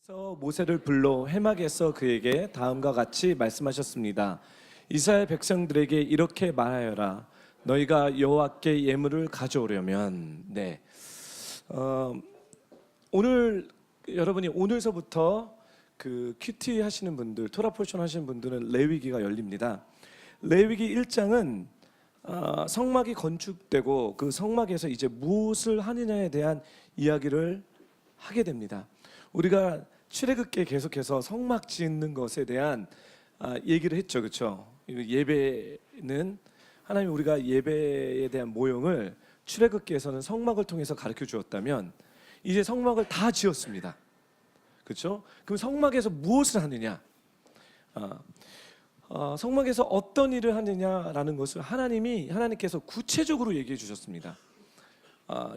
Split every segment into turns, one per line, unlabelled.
모세를 불러 회막에서 그에게 다음과 같이 말씀하셨습니다. 이스라엘 백성들에게 이렇게 말하여라. 너희가 여호와께 예물을 가져오려면 오늘 여러분이 오늘서부터 그 큐티 하시는 분들, 토라 포션 하시는 분들은 레위기가 열립니다. 레위기 1장은 성막이 건축되고 그 성막에서 이제 무엇을 하느냐에 대한 이야기를 하게 됩니다. 우리가 출애굽기에 계속해서 성막 짓는 것에 대한 얘기를 했죠, 그렇죠? 예배는 하나님 우리가 예배에 대한 모형을 출애굽기에서는 성막을 통해서 가르쳐 주었다면 이제 성막을 다 지었습니다, 그렇죠? 그럼 성막에서 무엇을 하느냐? 성막에서 어떤 일을 하느냐라는 것을 하나님께서 구체적으로 얘기해 주셨습니다.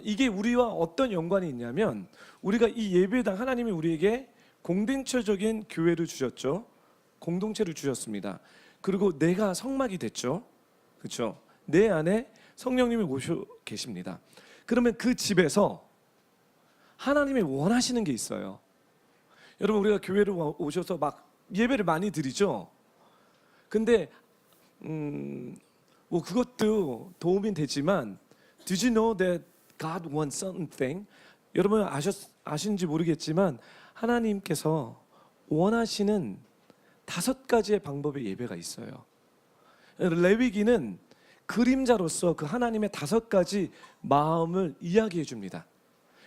이게 우리와 어떤 연관이 있냐면 우리가 이 예배당 하나님이 우리에게 공동체적인 교회를 주셨죠. 공동체를 주셨습니다. 그리고 내가 성막이 됐죠. 그렇죠? 내 안에 성령님이 오셔 계십니다. 그러면 그 집에서 하나님이 원하시는 게 있어요. 여러분, 우리가 교회를 오셔서 막 예배를 많이 드리죠. 근데 뭐 그것도 도움이 되지만 Did you know that God wants something? 여러분 아시는지 모르겠지만 하나님께서 원하시는 5가지의 방법의 예배가 있어요. 레위기는 그림자로서 그 하나님의 5가지 마음을 이야기해 줍니다.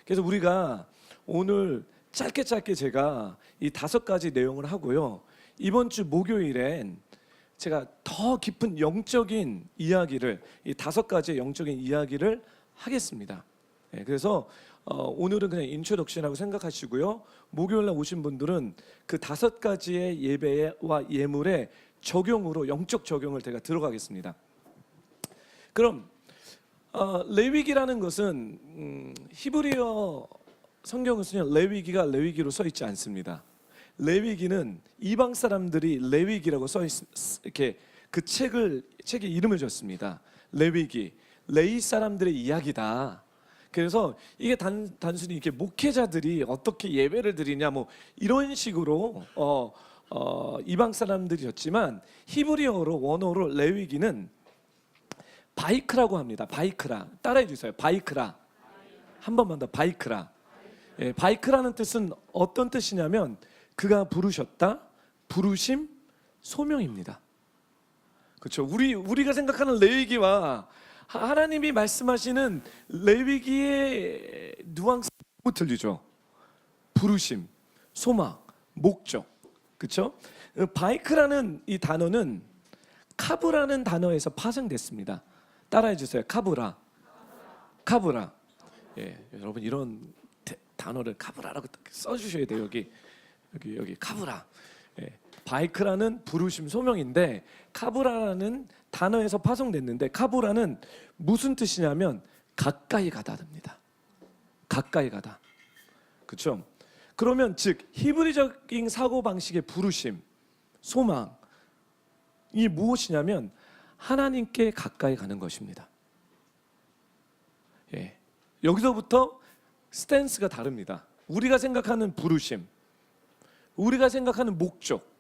그래서 우리가 오늘 짧게 제가 이 5가지 내용을 하고요. 이번 주 목요일엔 제가 더 깊은 영적인 이야기를, 이 5가지의 영적인 이야기를 하겠습니다. 그래서 오늘은 그냥 인트로덕션이라고 생각하시고요. 목요일 날 오신 분들은 그 5가지의 예배와 예물의 적용으로 영적 적용을 제가 들어가겠습니다. 그럼 레위기라는 것은 히브리어 성경을 쓰면 레위기가 레위기로 써 있지 않습니다. 레위기는 이방 사람들이 레위기라고 이렇게 그 책의 이름을 줬습니다. 레위기, 레위 사람들의 이야기다. 그래서 이게 단순히 이렇게 목회자들이 어떻게 예배를 드리냐 뭐 이런 식으로 이방 사람들이 줬지만 히브리어로 원어로 레위기는 바이크라고 합니다. 바이크라. 따라해 주세요. 바이크라. 한 번만 더. 바이크라. 바이크라는 뜻은 어떤 뜻이냐면 그가 부르셨다, 부르심, 소명입니다. 그렇죠? 우리가 생각하는 레위기와 하나님이 말씀하시는 레위기의 뉘앙스 너무 틀리죠. 부르심, 소망, 목적, 그렇죠? 바이크라는 이 단어는 카브라는 단어에서 파생됐습니다. 따라해 주세요. 카브라. 여러분 이런 단어를 카브라라고 써주셔야 돼요. 여기 카브라. 바이크라는 부르심, 소명인데 카브라라는 단어에서 파송됐는데 카브라는 무슨 뜻이냐면 가까이 가다입니다. 가까이 가다. 그렇죠? 그러면 즉 히브리적인 사고 방식의 부르심, 소망이 무엇이냐면 하나님께 가까이 가는 것입니다. 여기서부터 스탠스가 다릅니다. 우리가 생각하는 부르심, 우리가 생각하는 목적,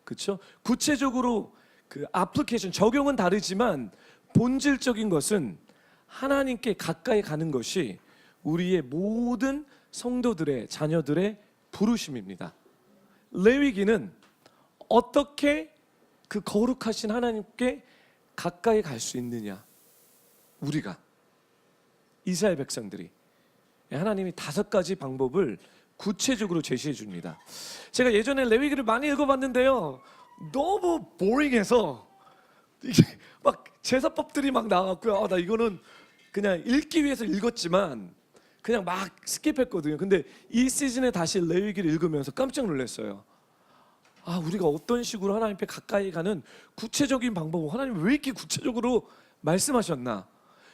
그렇죠? 구체적으로 그 애플리케이션 적용은 다르지만 본질적인 것은 하나님께 가까이 가는 것이 우리의 모든 성도들의 자녀들의 부르심입니다. 레위기는 어떻게 그 거룩하신 하나님께 가까이 갈 수 있느냐? 우리가 이스라엘 백성들이 하나님이 5가지 방법을 구체적으로 제시해 줍니다. 제가 예전에 레위기를 많이 읽어봤는데요, 너무 보링해서 이게 막 제사법들이 막 나왔고요. 나 이거는 그냥 읽기 위해서 읽었지만 그냥 막 스킵했거든요. 근데 이 시즌에 다시 레위기를 읽으면서 깜짝 놀랐어요. 우리가 어떤 식으로 하나님 앞에 가까이 가는 구체적인 방법을 하나님 왜 이렇게 구체적으로 말씀하셨나?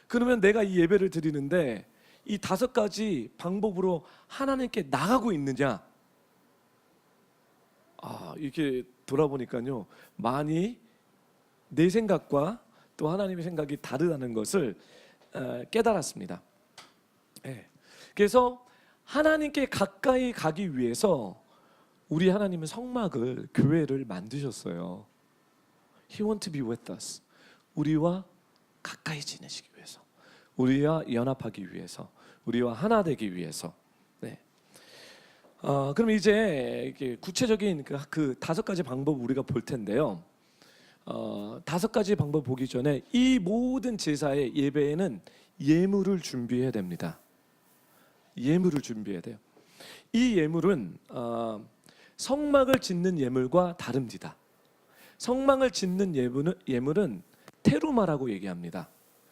그러면 내가 이 예배를 드리는데 이 5가지 방법으로 하나님께 나가고 있느냐? 이렇게 돌아보니까요, 많이 내 생각과 또 하나님의 생각이 다르다는 것을 깨달았습니다. 그래서 하나님께 가까이 가기 위해서 우리 하나님은 성막을, 교회를 만드셨어요. He want to be with us. 우리와 가까이 지내시기 위해서, 우리와 연합하기 위해서, 우리와 하나 되기 위해서. 네. 그럼 이제 구체적인 그 5가지 방법 우리가 볼 텐데요. 5가지 방법 보기 전에 이 모든 제사의 예배에는 예물을 준비해야 됩니다. 예물을 준비해야 돼요. 이 예물은 성막을 짓는 예물과 다릅니다. 성막을 짓는 예물은 테루마라고 얘기합니다.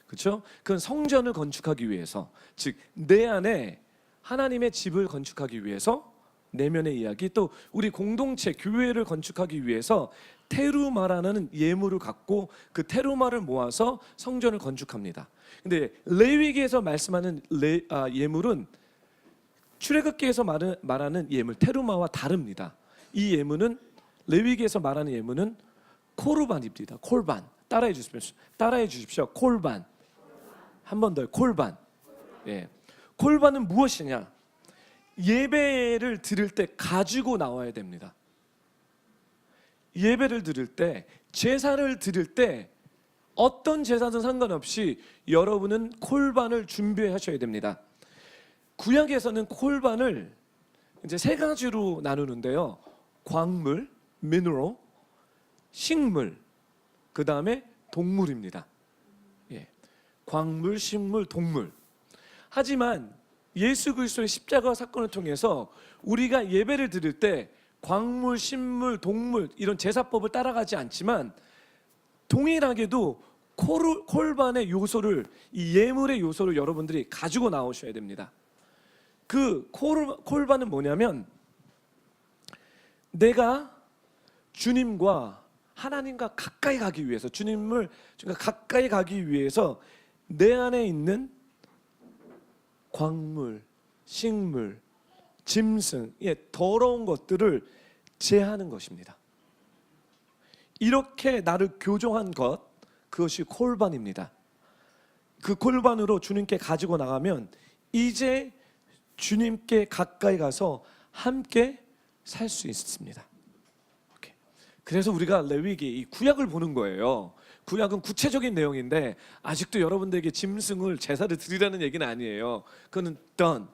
그렇죠? 그건 성전을 건축하기 위해서, 즉 내 안에 하나님의 집을 건축하기 위해서, 내면의 이야기, 또 우리 공동체 교회를 건축하기 위해서 테루마라는 예물을 갖고 그 테루마를 모아서 성전을 건축합니다. 근데 레위기에서 말씀하는 예물은 출애굽기에서 말하는 예물 테루마와 다릅니다. 이 예물은, 레위기에서 말하는 예물은 코르반입니다. 콜반. 따라해 주십시오. 콜반. 한 번 더요. 콜반. 예. 콜반은 무엇이냐? 예배를 드릴 때 가지고 나와야 됩니다. 예배를 드릴 때, 제사를 드릴 때 어떤 제사든 상관없이 여러분은 콜반을 준비하셔야 됩니다. 구약에서는 콜반을 이제 3가지로 나누는데요. 광물, 미네랄, 식물, 그 다음에 동물입니다. 예. 광물, 식물, 동물. 하지만 예수 그리스도의 십자가 사건을 통해서 우리가 예배를 드릴 때 광물, 식물, 동물 이런 제사법을 따라가지 않지만 동일하게도 콜반의 요소를, 이 예물의 요소를 여러분들이 가지고 나오셔야 됩니다. 그 콜반은 뭐냐면, 내가 주님과 하나님과 가까이 가기 위해서, 주님을 가까이 가기 위해서 내 안에 있는 광물, 식물, 짐승, 더러운 것들을 제하는 것입니다. 이렇게 나를 교정한 것, 그것이 콜반입니다. 그 콜반으로 주님께 가지고 나가면 이제 주님께 가까이 가서 함께 살 수 있습니다. 그래서 우리가 레위기, 이 구약을 보는 거예요. 구약은 구체적인 내용인데 아직도 여러분들에게 짐승을 제사를 드리라는 얘기는 아니에요. 그거는 done.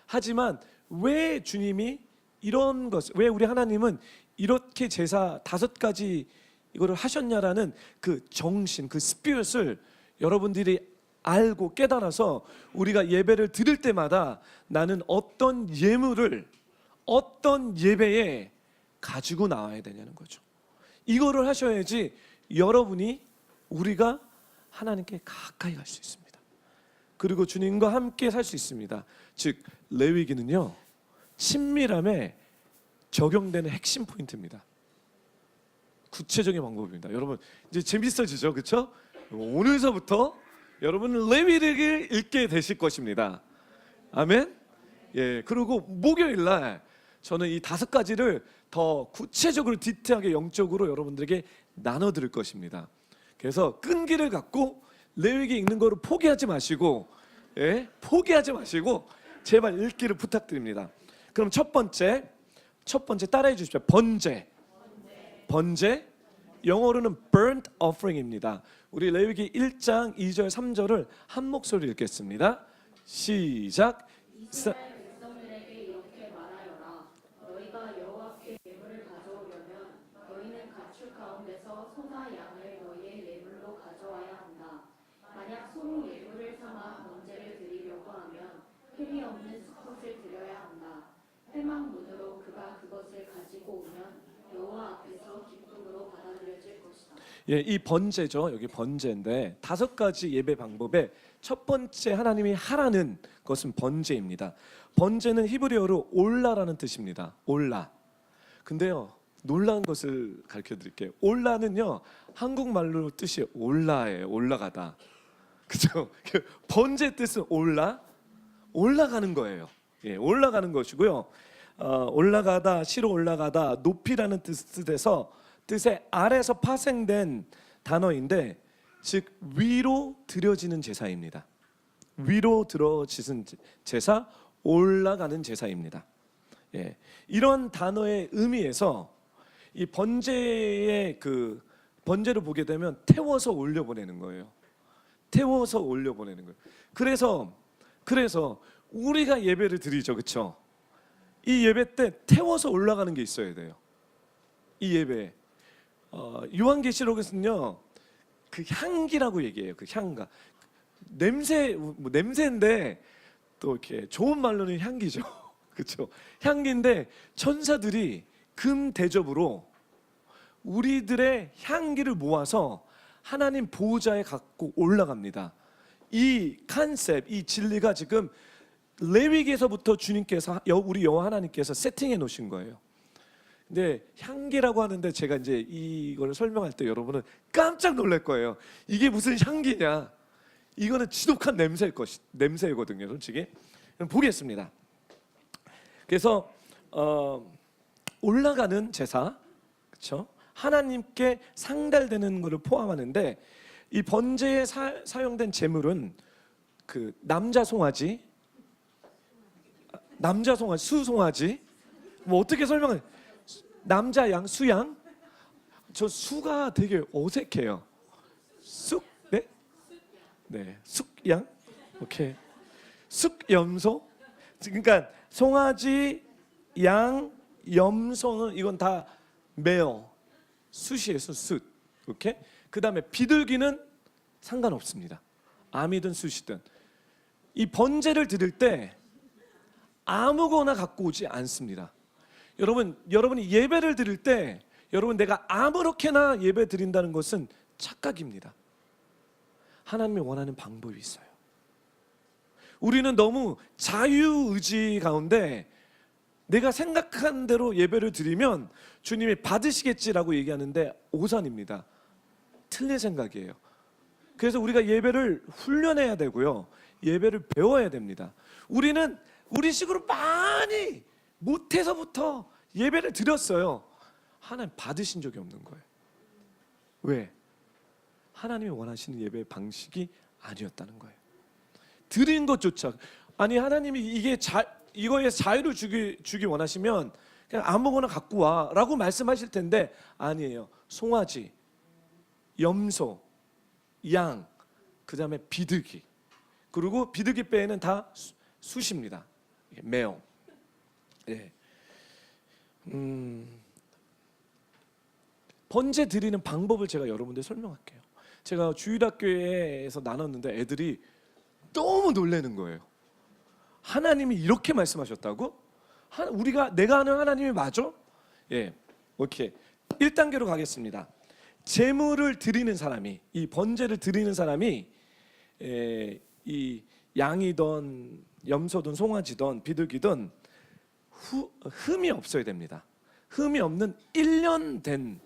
하지만 왜 주님이 이런 것, 왜 우리 하나님은 이렇게 제사 5가지 이거를 하셨냐라는 그 정신, 그 스피릿을 여러분들이 알고 깨달아서 우리가 예배를 드릴 때마다 나는 어떤 예물을, 어떤 예배에 가지고 나와야 되냐는 거죠. 이거를 하셔야지 여러분이, 우리가 하나님께 가까이 갈 수 있습니다. 그리고 주님과 함께 살 수 있습니다. 즉 레위기는요, 친밀함에 적용되는 핵심 포인트입니다. 구체적인 방법입니다. 여러분 이제 재밌어지죠, 그렇죠? 오늘서부터 여러분은 레위기를 읽게 되실 것입니다. 아멘. 예. 그리고 목요일 날 저는 이 5가지를 더 구체적으로 디테일하게 영적으로 여러분들에게 나눠드릴 것입니다. 그래서 끈기를 갖고 레위기 읽는 거를 포기하지 마시고, 포기하지 마시고 제발 읽기를 부탁드립니다. 그럼 첫 번째 따라해 주십시오. 번제. 영어로는 burnt offering입니다. 우리 레위기 1장 2절 3절을 한 목소리 읽겠습니다. 시작.
이스라엘 백성들에게 이렇게 말하여라. 너희가 여호와께 예물을 가져오려면 너희는 가축 가운데서 소나 양을 너희의 예물로 가져와야 한다. 만약 소로 예물을 삼아 번제를 드리려고 하면 흠이 없는 수컷을 드려야 한다. 회막문으로 그가 그것을 가지고 오면 여호와 앞에서 기쁨으로 받아들여질 것이다.
예, 이 번제죠. 여기 번제인데 5가지 예배 방법에 첫 번째 하나님이 하라는 것은 번제입니다. 번제는 히브리어로 올라라는 뜻입니다. 올라. 근데요, 놀라운 것을 가르쳐 드릴게요. 올라는요, 한국말로 뜻이 올라예요. 올라가다. 그죠? 번제 뜻은 올라가는 거예요. 예, 올라가는 것이고요. 올라가다, 시로 올라가다, 높이라는 뜻의 아래서 파생된 단어인데, 즉 위로 드려지는 제사입니다. 위로 들어지는 제사, 올라가는 제사입니다. 예, 이런 단어의 의미에서 이 번제의 그 번제를 보게 되면 태워서 올려보내는 거예요. 태워서 올려보내는 거예요. 그래서 우리가 예배를 드리죠, 그렇죠? 이 예배 때 태워서 올라가는 게 있어야 돼요. 이 예배. 요한계시록에서는요, 그 향기라고 얘기해요. 그 향가. 냄새, 뭐 냄새인데 또 이렇게 좋은 말로는 향기죠. 그렇죠? 향기인데 천사들이 금 대접으로 우리들의 향기를 모아서 하나님 보호자에 갖고 올라갑니다. 이 컨셉, 이 진리가 지금 레위기에서부터 주님께서 우리 여호와 하나님께서 세팅해 놓으신 거예요. 근데 향기라고 하는데 제가 이제 이걸 설명할 때 여러분은 깜짝 놀랄 거예요. 이게 무슨 향기냐? 이거는 지독한 냄새거든요, 솔직히. 그럼 보겠습니다. 그래서 올라가는 제사, 그렇죠? 하나님께 상달되는 것을 포함하는데 이 번제에 사용된 제물은 그 남자 송아지, 수송아지, 뭐 어떻게 설명해? 남자 양, 수양. 저 수가 되게 어색해요. 쑥, 네, 네, 숙양, 오케이. 숙염소. 그러니까 송아지, 양, 염소는 이건 다 메어, 숫이에요, 숫. 오케이. 그 다음에 비둘기는 상관없습니다. 암이든 숫이든. 이 번제를 드릴 때 아무거나 갖고 오지 않습니다. 여러분이 예배를 드릴 때 여러분 내가 아무렇게나 예배 드린다는 것은 착각입니다. 하나님이 원하는 방법이 있어요. 우리는 너무 자유의지 가운데 내가 생각한 대로 예배를 드리면 주님이 받으시겠지라고 얘기하는데 오산입니다. 틀린 생각이에요. 그래서 우리가 예배를 훈련해야 되고요. 예배를 배워야 됩니다. 우리는 우리 식으로 많이 못해서부터 예배를 드렸어요. 하나님 받으신 적이 없는 거예요. 왜? 하나님이 원하시는 예배 방식이 아니었다는 거예요. 드린 것조차, 아니 하나님이 이거에 자유를 주기 원하시면 그냥 아무거나 갖고 와라고 말씀하실 텐데 아니에요. 송아지, 염소, 양, 그 다음에 비둘기, 그리고 비둘기 빼에는 다 숫입니다. 매어. 예. 번제 드리는 방법을 제가 여러분들 설명할게요. 제가 주일학교에서 나눴는데 애들이 너무 놀라는 거예요. 하나님이 이렇게 말씀하셨다고? 내가 아는 하나님이 맞아? 예, 오케이. 1단계로 가겠습니다. 제물을 드리는 사람이, 이 번제를 드리는 사람이 이 양이든 염소든 송아지든 비둘기든 흠이 없어야 됩니다. 흠이 없는 1년 된,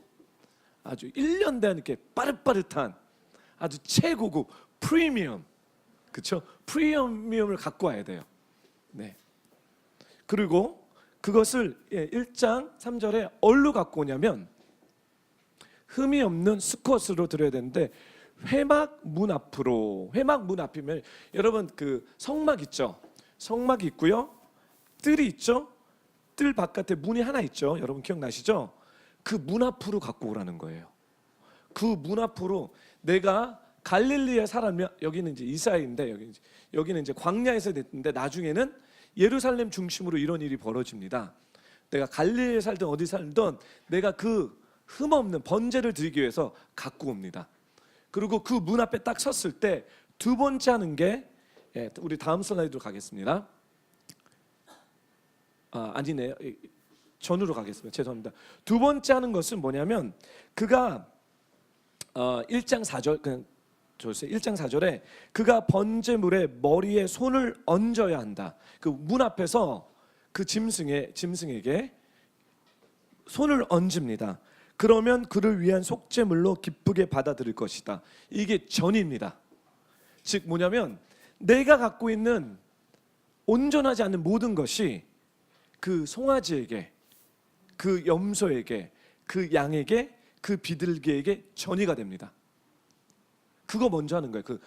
아주 1년 된 이렇게 빠릇빠릇한 아주 최고급 프리미엄, 그렇죠? 프리미엄을 갖고 와야 돼요. 네. 그리고 그것을 1장 3절에 얼로 갖고 오냐면 흠이 없는 수컷으로 드려야 되는데 회막 문 앞으로. 회막 문 앞이면 여러분 그 성막 있죠? 성막이 있고요. 뜰이 있죠? 뜰 바깥에 문이 하나 있죠? 여러분 기억나시죠? 그 문 앞으로 갖고 오라는 거예요. 그 문 앞으로 내가 갈릴리에 살았면, 여기는 이제 이스라엘인데 여기는 이제 광야에서 됐는데 나중에는 예루살렘 중심으로 이런 일이 벌어집니다. 내가 갈릴리에 살든 어디 살든 내가 그 흠없는 번제를 드리기 위해서 갖고 옵니다. 그리고 그 문 앞에 딱 섰을 때 두 번째 하는 게, 우리 다음 슬라이드로 가겠습니다. 아니네요. 전으로 가겠습니다. 죄송합니다. 두 번째 하는 것은 뭐냐면 그가 1장 4절, 그냥 1장 4절에 그가 번제물에 머리에 손을 얹어야 한다. 그 문 앞에서 그 짐승에게 손을 얹습니다. 그러면 그를 위한 속죄물로 기쁘게 받아들일 것이다. 이게 전입니다. 즉 뭐냐면 내가 갖고 있는 온전하지 않는 모든 것이 그 송아지에게, 그 염소에게, 그 양에게, 그 비둘기에게 전이가 됩니다. 그거 먼저 하는 거예요. 그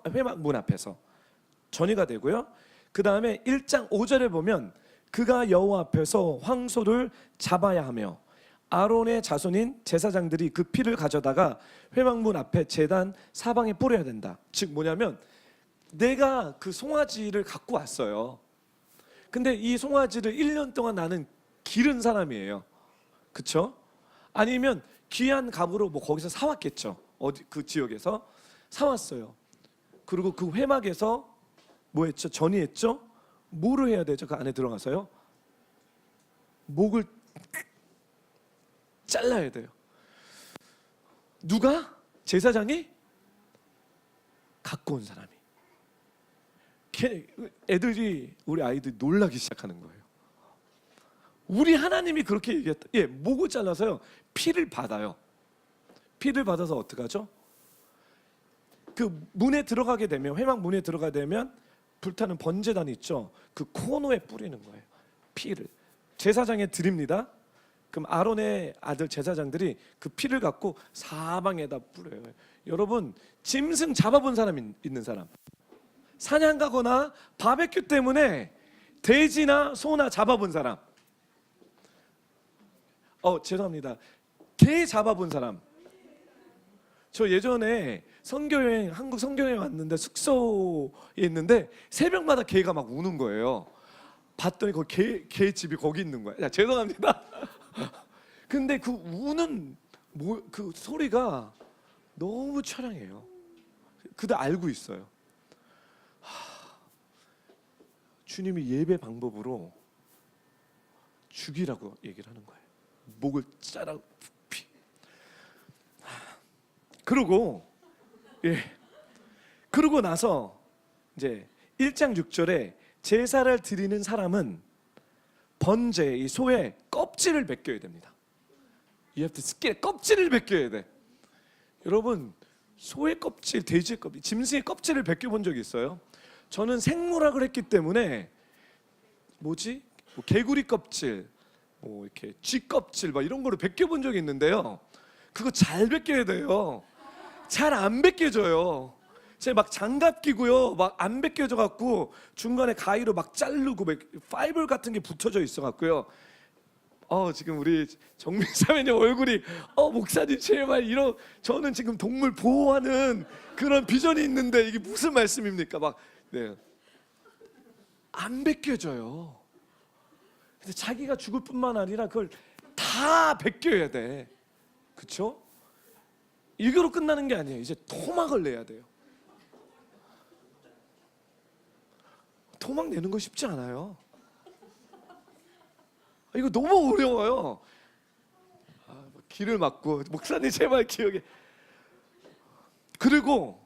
회막 문 앞에서 전이가 되고요. 그 다음에 1장 5절에 보면 그가 여호와 앞에서 황소를 잡아야 하며 아론의 자손인 제사장들이 그 피를 가져다가 회막문 앞에 제단 사방에 뿌려야 된다. 즉 뭐냐면 내가 그 송아지를 갖고 왔어요. 근데 이 송아지를 1년 동안 나는 기른 사람이에요. 그쵸? 아니면 귀한 값으로 뭐 거기서 사왔겠죠. 어디 그 지역에서 사왔어요. 그리고 그 회막에서 뭐 했죠? 전이했죠? 뭐를 해야 되죠? 그 안에 들어가서요? 목을 잘라야 돼요. 누가? 제사장이? 갖고 온 사람이. 애들이 우리 아이들이 놀라기 시작하는 거예요. 우리 하나님이 그렇게 얘기했다. 예, 목을 잘라서요. 피를 받아요. 피를 받아서 어떻게 하죠? 그 문에 들어가게 되면 회막 문에 들어가게 되면 불타는 번제단이 있죠. 그 코너에 뿌리는 거예요. 피를 제사장에 드립니다. 그럼 아론의 아들 제사장들이 그 피를 갖고 사방에다 뿌려요. 여러분 짐승 잡아본 사람 있는 사람, 사냥 가거나 바베큐 때문에 돼지나 소나 잡아본 사람, 죄송합니다. 개 잡아본 사람. 저 예전에 선교여행, 한국 선교여행 왔는데 숙소에 있는데 새벽마다 개가 막 우는 거예요. 봤더니 거기 개 집이 거기 있는 거예요. 야, 죄송합니다. 근데 그 우는 그 소리가 너무 처량해요. 그도 알고 있어요. 주님이 예배 방법으로 죽이라고 얘기를 하는 거예요. 목을 자라 피. 그러고 그러고 나서 이제 1장 6절에 제사를 드리는 사람은 번제 이 소의 껍질을 벗겨야 됩니다. You have to skin, 껍질을 벗겨야 돼. 여러분 소의 껍질, 돼지의 껍질, 짐승의 껍질을 벗겨본 적이 있어요? 저는 생물학을 했기 때문에 뭐 개구리 껍질, 뭐 이렇게 쥐 껍질 막 이런 거를 벗겨본 적이 있는데요. 그거 잘 벗겨야 돼요. 잘 안 벗겨져요. 제가 막 장갑 끼고요, 막 안 벗겨져 갖고 중간에 가위로 막 자르고 파이बर 같은 게 붙어져 있어 갖고요. 지금 우리 정민사회님 얼굴이 목사님 제발 저는 지금 동물 보호하는 그런 비전이 있는데 이게 무슨 말씀입니까? 안 벗겨져요. 근데 자기가 죽을 뿐만 아니라 그걸 다 벗겨야 돼. 그렇죠? 이거로 끝나는 게 아니에요. 이제 토막을 내야 돼요. 토막 내는 거 쉽지 않아요. 이거 너무 어려워요. 기를 막고 목사님 제발 기억에. 그리고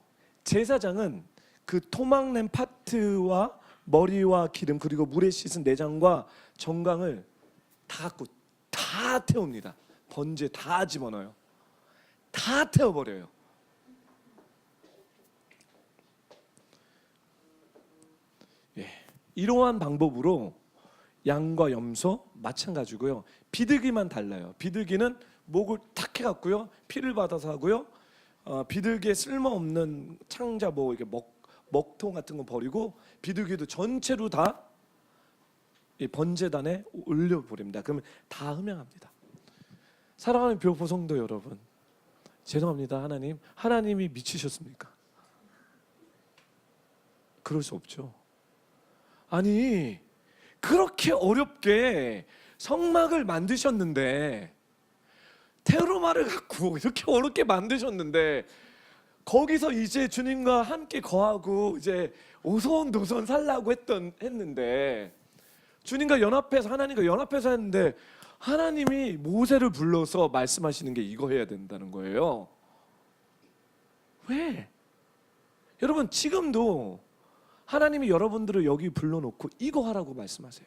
제사장은 그 토막 낸 파트와 머리와 기름 그리고 물에 씻은 내장과 정강을 다 갖고 다 태웁니다. 번제 다 집어넣어요. 다 태워버려요. 이러한 방법으로 양과 염소 마찬가지고요. 비둘기만 달라요. 비둘기는 목을 탁 해갖고요, 피를 받아서 하고요. 비둘기에 쓸모없는 창자 뭐 이렇게 먹통 같은 거 버리고 비둘기도 전체로 다 이 번제단에 올려버립니다. 그러면 다 흠양합니다. 사랑하는 교포 성도 여러분, 죄송합니다. 하나님이 미치셨습니까? 그럴 수 없죠. 아니 그렇게 어렵게 성막을 만드셨는데, 테르마를 갖고 이렇게 어렵게 만드셨는데 거기서 이제 주님과 함께 거하고 이제 오손도손 살라고 했는데, 주님과 연합해서 하나님과 연합해서 했는데 하나님이 모세를 불러서 말씀하시는 게 이거 해야 된다는 거예요. 왜? 여러분 지금도 하나님이 여러분들을 여기 불러놓고 이거 하라고 말씀하세요.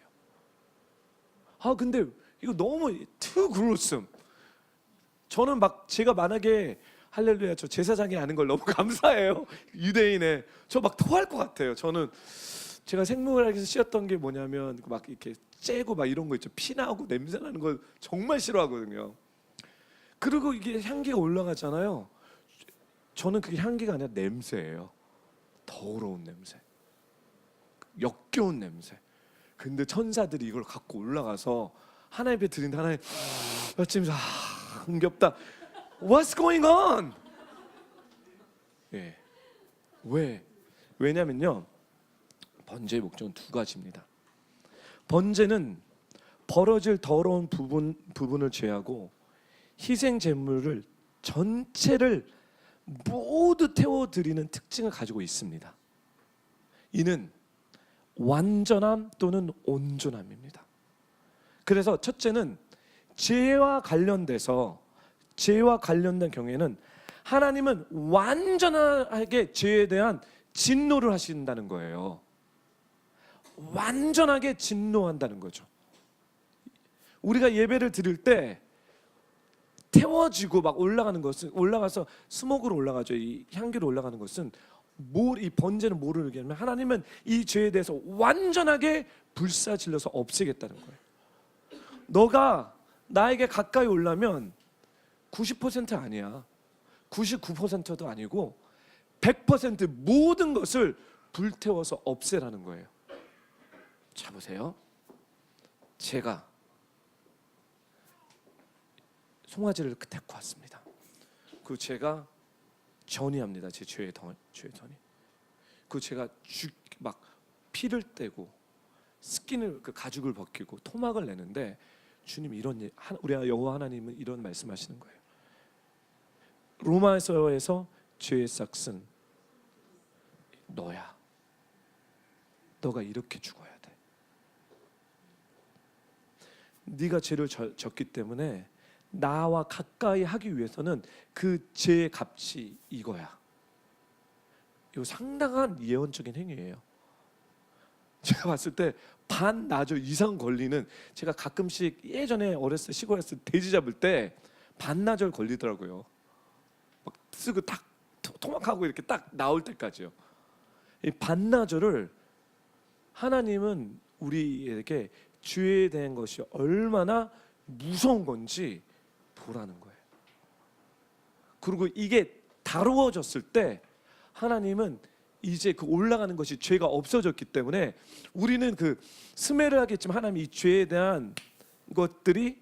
근데 이거 너무 too gruesome. 저는 제가 만약에 할렐루야 저 제사장이 아는 걸 너무 감사해요. 유대인에 저 막 토할 것 같아요. 저는 제가 생물학에서 쉬었던 게 뭐냐면 막 이렇게 째고 막 이런 거 있죠. 피 나고 냄새 나는 거 정말 싫어하거든요. 그리고 이게 향기가 올라가잖아요. 저는 그게 향기가 아니라 냄새예요. 더러운 냄새, 역겨운 냄새. 근데 천사들이 이걸 갖고 올라가서 하나님 앞에 드린다. 하나님 어쩜 흥겹다. What's going on? 예. 왜냐면요. 번제의 목적은 두 가지입니다. 번제는 벌어질 더러운 부분을 제하고 희생 제물을 전체를 모두 태워드리는 특징을 가지고 있습니다. 이는 완전함 또는 온전함입니다. 그래서 첫째는 죄와 관련된 경우에는 하나님은 완전하게 죄에 대한 진노를 하신다는 거예요. 완전하게 진노한다는 거죠. 우리가 예배를 드릴 때 태워지고 막 올라가서 스모그로 올라가죠. 이 향기로 올라가는 것은 이 번제는 뭐를 얘기하냐면 하나님은 이 죄에 대해서 완전하게 불사질러서 없애겠다는 거예요. 너가 나에게 가까이 오려면 90% 아니야. 99%도 아니고 100% 모든 것을 불태워서 없애라는 거예요. 자 보세요. 제가 송아지를 데리고 왔습니다. 그 제가 전이합니다. 제 죄의 전이. 그 제가 막 피를 떼고 스킨을 그 가죽을 벗기고 토막을 내는데 주님 우리 여호와 하나님은 이런 말씀하시는 거예요. 로마서에서 죄의 싹은 너야. 너가 이렇게 죽어야 돼. 네가 죄를 졌기 때문에 나와 가까이 하기 위해서는 그 죄의 값이 이거야. 이거 상당한 예언적인 행위예요. 제가 봤을 때 반나절 이상 걸리는, 제가 가끔씩 예전에 어렸을 때 시골에서 돼지 잡을 때 반나절 걸리더라고요. 막 쓰고 딱 토막하고 이렇게 딱 나올 때까지요. 이 반나절을 하나님은 우리에게 죄에 대한 것이 얼마나 무서운 건지 보라는 거예요. 그리고 이게 다루어졌을 때 하나님은 이제 그 올라가는 것이 죄가 없어졌기 때문에 우리는 그 스멜을 하겠지만 하나님이 이 죄에 대한 것들이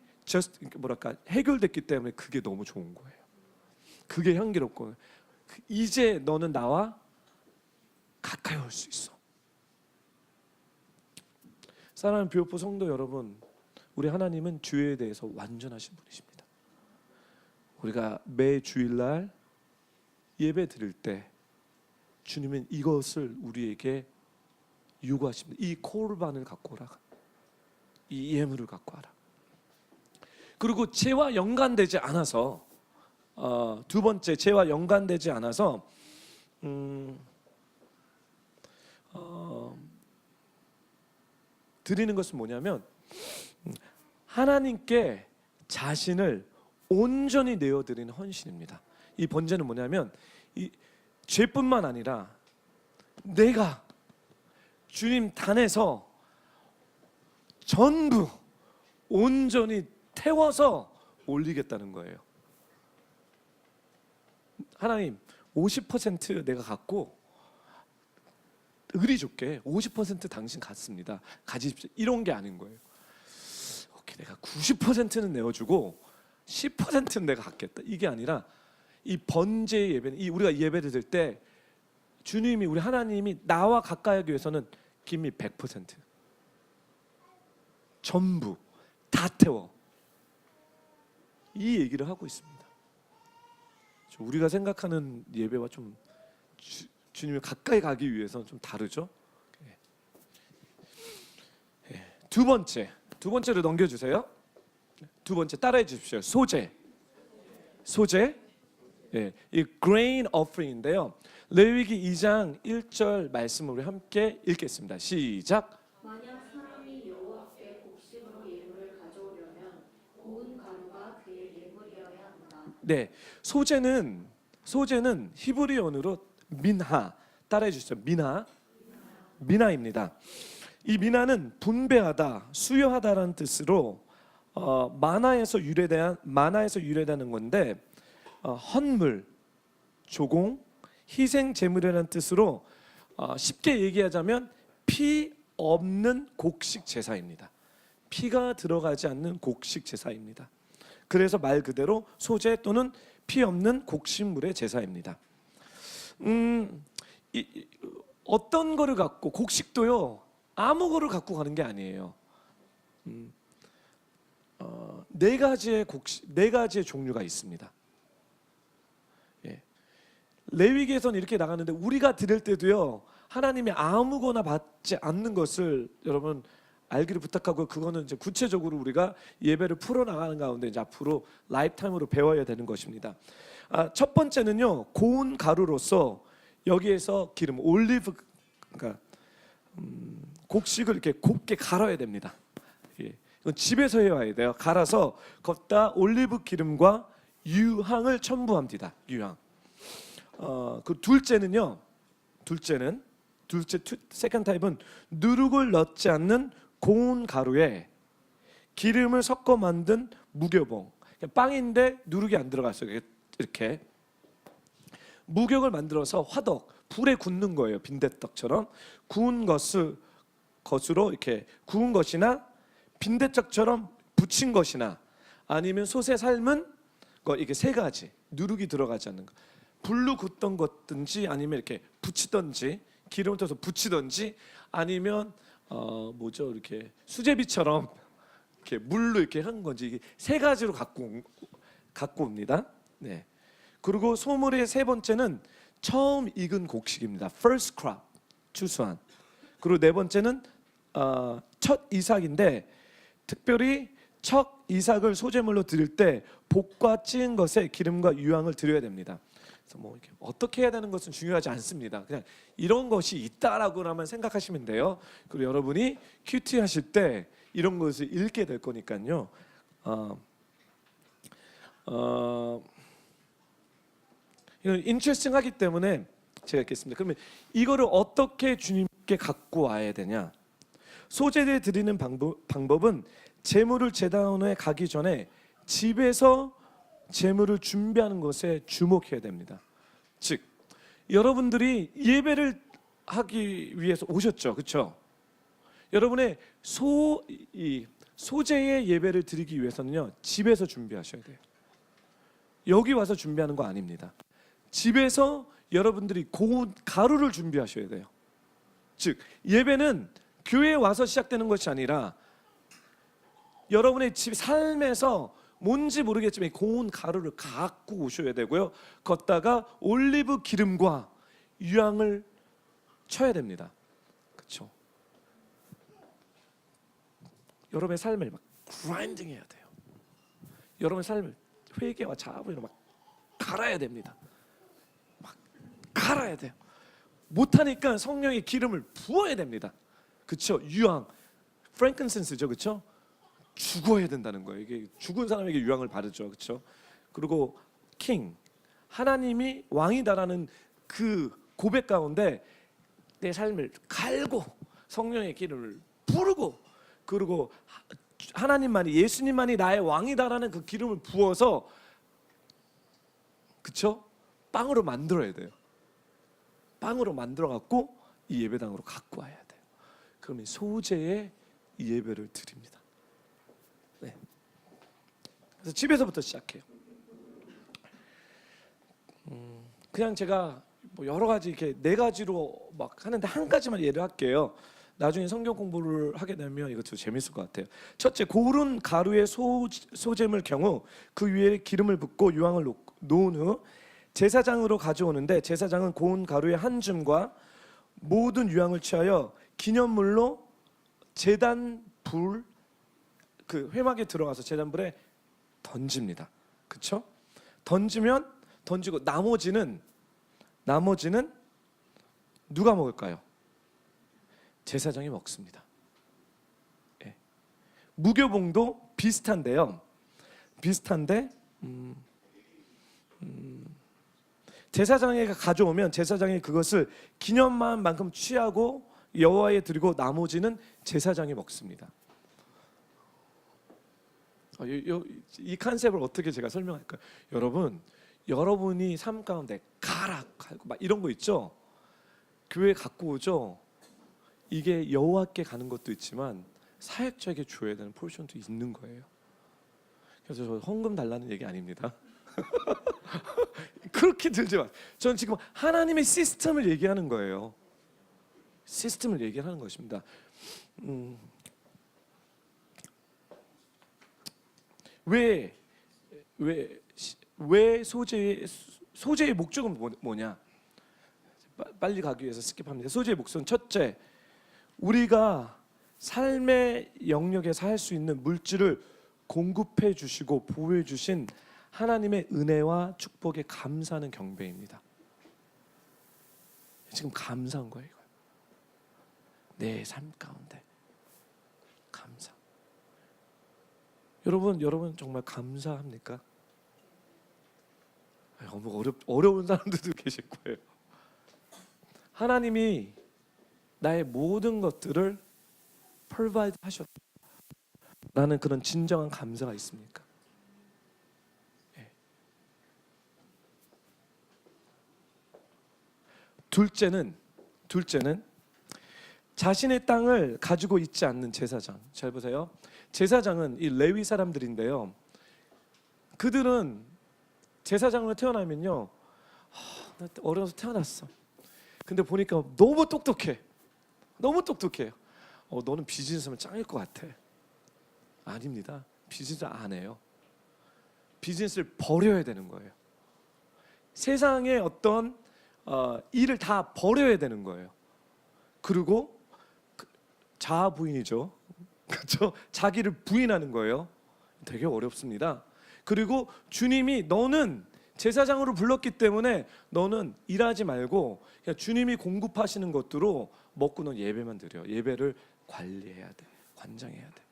해결됐기 때문에 그게 너무 좋은 거예요. 그게 향기롭고 이제 너는 나와 가까이 올 수 있어. 사랑하는 뷰오프 성도 여러분, 우리 하나님은 죄에 대해서 완전하신 분이십니다. 우리가 매 주일날 예배 드릴 때 주님은 이것을 우리에게 요구하십니다. 이 코르반을 갖고 오라. 이 예물을 갖고 와라. 그리고 죄와 연관되지 않아서 두 번째, 죄와 연관되지 않아서 드리는 것은 뭐냐면 하나님께 자신을 온전히 내어드리는 헌신입니다. 이 번제는 뭐냐면 이 죄뿐만 아니라 내가 주님 단에서 전부 온전히 태워서 올리겠다는 거예요. 하나님 50% 내가 갖고 의리 좋게 50% 당신 갖습니다. 가지십시오. 이런 게 아닌 거예요. 오케이, 내가 90%는 내어주고 10%는 내가 갖겠다. 이게 아니라 이 번제의 예배는 우리가 예배를 드릴 때 주님이, 우리 하나님이 나와 가까이 하기 위해서는 give me 100% 전부 다 태워, 이 얘기를 하고 있습니다. 우리가 생각하는 예배와 좀 주님이 가까이 가기 위해서는 좀 다르죠. 두 번째로 넘겨주세요. 두 번째 따라해 주십시오. 소재. 이 grain offering인데요. 레위기 2장 1절 말씀을 우리 함께 읽겠습니다. 시작.
만약 사람이 여호와께 곡식으로 예물을 가져오려면 고운 가루가 그의 예물이어야 한다.
네, 소재는 히브리어로 민하. 따라해 주시죠. 미나입니다. 이 미나는 분배하다, 수여하다라는 뜻으로 마나에서 유래되는 건데 헌물, 조공, 희생 제물이라는 뜻으로 쉽게 얘기하자면 피 없는 곡식 제사입니다. 피가 들어가지 않는 곡식 제사입니다. 그래서 말 그대로 소제 또는 피 없는 곡식물의 제사입니다. 어떤 거를 갖고, 곡식도요 아무 거를 갖고 가는 게 아니에요. 네 가지의 종류가 있습니다. 예. 레위기에서는 이렇게 나가는데 우리가 드릴 때도요 하나님이 아무거나 받지 않는 것을 여러분 알기를 부탁하고, 그거는 이제 구체적으로 우리가 예배를 풀어 나가는 가운데 이제 앞으로 라이프타임으로 배워야 되는 것입니다. 첫 번째는요 고운 가루로서 여기에서 기름, 올리브, 그러니까 곡식을 이렇게 곱게 갈아야 됩니다. 예. 이건 집에서 해와야 돼요. 갈아서 걷다 올리브 기름과 유향을 첨부합니다. 유향. 그 세컨드 타입은 누룩을 넣지 않는 고운 가루에 기름을 섞어 만든 무교봉. 빵인데 누룩이 안 들어갔어요. 이렇게 무격을 만들어서 화덕, 불에 굽는 거예요. 빈대떡처럼 구운 것으로 이렇게 구운 것이나 빈대떡처럼 부친 것이나 아니면 솥에 삶은 거, 이게 세 가지. 누룩이 들어가지 않는 거. 불로 굽던 것든지 아니면 이렇게 부치던지 기름을 떠서 부치던지 아니면 이렇게 수제비처럼 이렇게 물로 이렇게 한 건지, 이게 세 가지로 갖고 옵니다. 네. 그리고 소물의 세 번째는 처음 익은 곡식입니다. First crop, 추수한. 그리고 네 번째는 첫 이삭인데 특별히 첫 이삭을 소제물로 드릴 때 볶아 찌은 것에 기름과 유향을 드려야 됩니다. 그래서 뭐 이렇게 어떻게 해야 되는 것은 중요하지 않습니다. 그냥 이런 것이 있다라고만 생각하시면 돼요. 그리고 여러분이 큐티 하실 때 이런 것을 읽게 될 거니까요. 이건 인트레스팅하기 때문에 제가 읽겠습니다. 그러면 이거를 어떻게 주님께 갖고 와야 되냐? 소제를 드리는 방법은 제물을 제단에 가기 전에 집에서 제물을 준비하는 것에 주목해야 됩니다. 즉 여러분들이 예배를 하기 위해서 오셨죠, 그렇죠? 여러분의 소제의 예배를 드리기 위해서는요 집에서 준비하셔야 돼요. 여기 와서 준비하는 거 아닙니다. 집에서 여러분들이 고운 가루를 준비하셔야 돼요. 즉 예배는 교회에 와서 시작되는 것이 아니라 여러분의 집 삶에서 뭔지 모르겠지만 고운 가루를 갖고 오셔야 되고요. 걷다가 올리브 기름과 유향을 쳐야 됩니다. 그렇죠? 여러분의 삶을 막 그라인딩 해야 돼요. 여러분의 삶을 회개와 자부로 막 갈아야 됩니다. 막 갈아야 돼요. 못하니까 성령의 기름을 부어야 됩니다. 그렇죠? 유향, 프랭킨센스죠, 그렇죠? 죽어야 된다는 거예요. 이게 죽은 사람에게 유향을 바르죠, 그렇죠? 그리고 킹, 하나님이 왕이다라는 그 고백 가운데 내 삶을 갈고 성령의 기름을 부르고, 그리고 하나님만이, 예수님만이 나의 왕이다라는 그 기름을 부어서, 그렇죠? 빵으로 만들어야 돼요. 빵으로 만들어 갖고 이 예배당으로 갖고 와야 돼요. 그러면 소제의 예배를 드립니다. 네. 그래서 집에서부터 시작해요. 그냥 제가 뭐 여러 가지 이렇게 네 가지로 막 하는데 한 가지만 예를 할게요. 나중에 성경 공부를 하게 되면 이것도 재밌을 것 같아요. 첫째, 고른 가루의 소잼을 경우 그 위에 기름을 붓고 유향을 놓은 후 제사장으로 가져오는데, 제사장은 고운 가루의 한 줌과 모든 유향을 취하여 기념물로 제단 불, 그 회막에 들어가서 제단불에 던집니다. 그렇죠? 던지고 나머지는 누가 먹을까요? 제사장이 먹습니다. 예. 무교봉도 비슷한데 제사장이 가져오면 제사장이 그것을 기념만큼 취하고 여호와에 드리고 나머지는 제사장이 먹습니다. 이 컨셉을 어떻게 제가 설명할까요? 여러분이 삶 가운데 갈고 막 이런 거 있죠? 교회 갖고 오죠? 이게 여호와께 가는 것도 있지만 사역자에게 줘야 되는 포션도 있는 거예요. 그래서 저 헌금 달라는 얘기 아닙니다. 그렇게 들지 마. 저는 지금 하나님의 시스템을 얘기하는 거예요. 시스템을 얘기하는 것입니다. 왜 소재의 목적은 뭐냐? 빨리 가기 위해서 스킵합니다. 소재의 목적은 첫째, 우리가 삶의 영역에서 할 수 있는 물질을 공급해 주시고 보호해 주신 하나님의 은혜와 축복에 감사하는 경배입니다. 지금 감사한 거예요. 내 삶 가운데 감사. 여러분 정말 감사합니까? 어려운 사람들도 계실 거예요. 하나님이 나의 모든 것들을 provide 하셨다라는 그런 진정한 감사가 있습니까? 예. 둘째는 자신의 땅을 가지고 있지 않는 제사장. 잘 보세요. 제사장은 이 레위 사람들인데요. 그들은 제사장으로 태어나면요, 나 어려서 태어났어. 근데 보니까 너무 똑똑해. 너무 똑똑해요. 너는 비즈니스면 짱일 것 같아. 아닙니다. 비즈니스 안 해요. 비즈니스를 버려야 되는 거예요. 세상의 어떤 일을 다 버려야 되는 거예요. 그리고 자아 부인이죠. 그렇죠? 자기를 부인하는 거예요. 되게 어렵습니다. 그리고 주님이 너는 제사장으로 불렀기 때문에 너는 일하지 말고 그냥 주님이 공급하시는 것으로 먹고 넌 예배만 드려. 예배를 관리해야 돼. 관장해야 돼.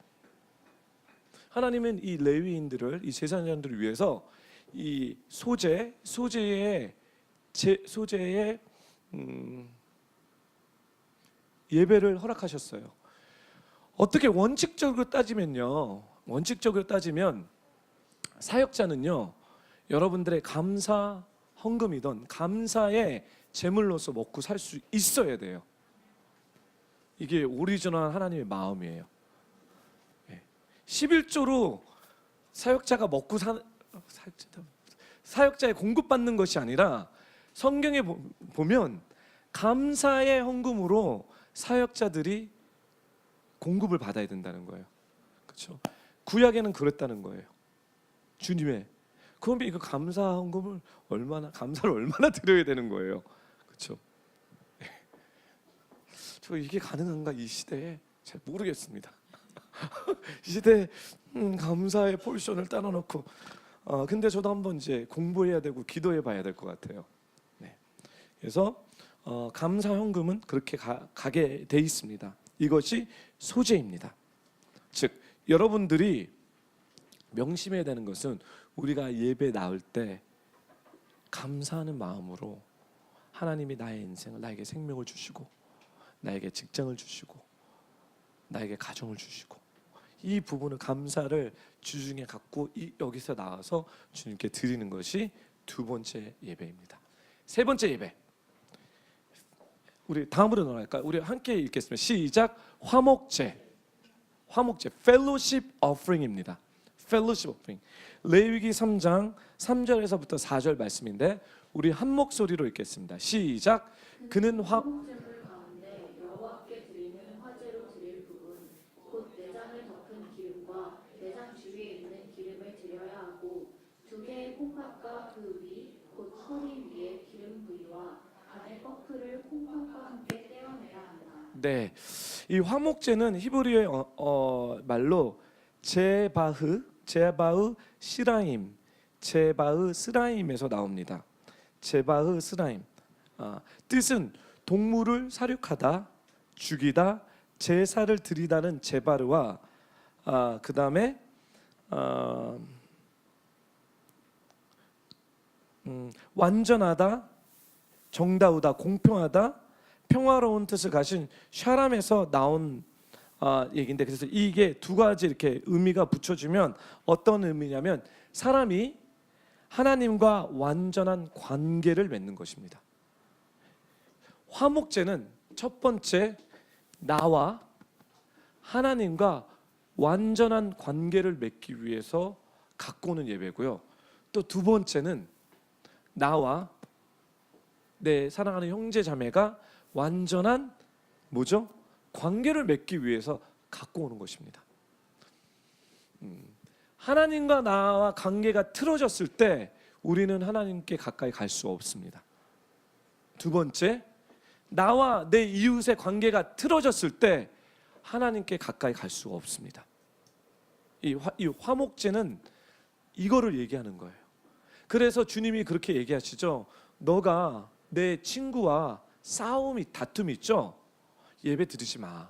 하나님은 이 레위인들을, 이 제사장들을 위해서 이 소재의 예배를 허락하셨어요. 어떻게 원칙적으로 따지면 사역자는요, 여러분들의 감사 헌금이든 감사의 제물로서 먹고 살 수 있어야 돼요. 이게 오리지널한 하나님의 마음이에요. 11조로 사역자가 먹고 사역자의 공급받는 것이 아니라 성경에 보면 감사의 헌금으로 사역자들이 공급을 받아야 된다는 거예요. 그렇죠? 구약에는 그랬다는 거예요. 주님의 그럼 이거 감사 헌금을 감사를 얼마나 드려야 되는 거예요. 그렇죠? 저 이게 가능한가 이 시대에 잘 모르겠습니다. 이 시대에 감사의 포션을 따라 놓고 근데 저도 한번 이제 공부해야 되고 기도해 봐야 될 것 같아요. 네. 그래서 감사 헌금은 그렇게 가게 돼 있습니다. 이것이 소재입니다. 즉 여러분들이 명심해야 되는 것은 우리가 예배 나올 때 감사하는 마음으로 하나님이 나의 인생을, 나에게 생명을 주시고 나에게 직장을 주시고 나에게 가정을 주시고 이 부분을 감사를 주중에 갖고 여기서 나와서 주님께 드리는 것이 두 번째 예배입니다. 세 번째 예배, 우리 다음으로 넘어갈까요? 우리 함께 읽겠습니다. 시작. 화목제 fellowship offering입니다. fellowship offering. 레위기 3장 3절에서부터 4절 말씀인데 우리 한 목소리로 읽겠습니다. 시작. 그는
화목제물 가운데 여호와께 드리는 화제로 드릴 부분 곧 내장을 덮은 기름과 내장 주위에 있는 기름을 드려야 하고 두 개의 콩팥과 그 위 곧 허리 위에 기름 부위와 안의 커플을 콩팥과 함께 떼어내야 한다.
네, 이 화목제는 히브리의 말로 제바흐 스라임에서 나옵니다. 제바흐 스라임. 뜻은 동물을 사륙하다, 죽이다, 제사를 드리다는 제바르와 그 다음에 완전하다, 정다우다, 공평하다, 평화로운 뜻을 가진 샤람에서 나온 얘기인데 그래서 이게 두 가지 이렇게 의미가 붙여지면 어떤 의미냐면 사람이 하나님과 완전한 관계를 맺는 것입니다. 화목제는 첫 번째 나와 하나님과 완전한 관계를 맺기 위해서 갖고 오는 예배고요. 또 두 번째는 나와 내 사랑하는 형제 자매가 완전한 뭐죠? 관계를 맺기 위해서 갖고 오는 것입니다. 하나님과 나와 관계가 틀어졌을 때 우리는 하나님께 가까이 갈 수 없습니다. 두 번째, 나와 내 이웃의 관계가 틀어졌을 때 하나님께 가까이 갈 수가 없습니다. 이 화목제는 이거를 얘기하는 거예요. 그래서 주님이 그렇게 얘기하시죠. 너가 내 친구와 싸움이 다툼이 있죠? 예배 드리지 마.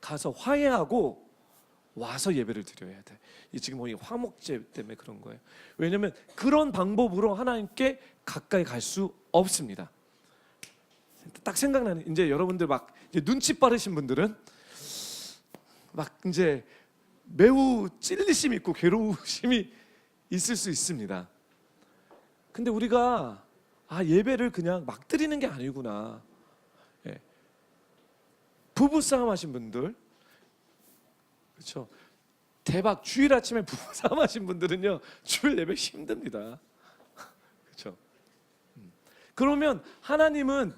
가서 화해하고 와서 예배를 드려야 돼. 이 지금 이 화목제 때문에 그런 거예요. 왜냐하면 그런 방법으로 하나님께 가까이 갈 수 없습니다. 딱 생각나는, 이제 여러분들 막 이제 눈치 빠르신 분들은 막 이제 매우 찔리심이 있고 괴로우심이 있을 수 있습니다. 근데 우리가 예배를 그냥 막 드리는 게 아니구나. 예. 부부 싸움 하신 분들, 그렇죠? 대박 주일 아침에 부부 싸움 하신 분들은요 주일 예배 힘듭니다. 그렇죠? 그러면 하나님은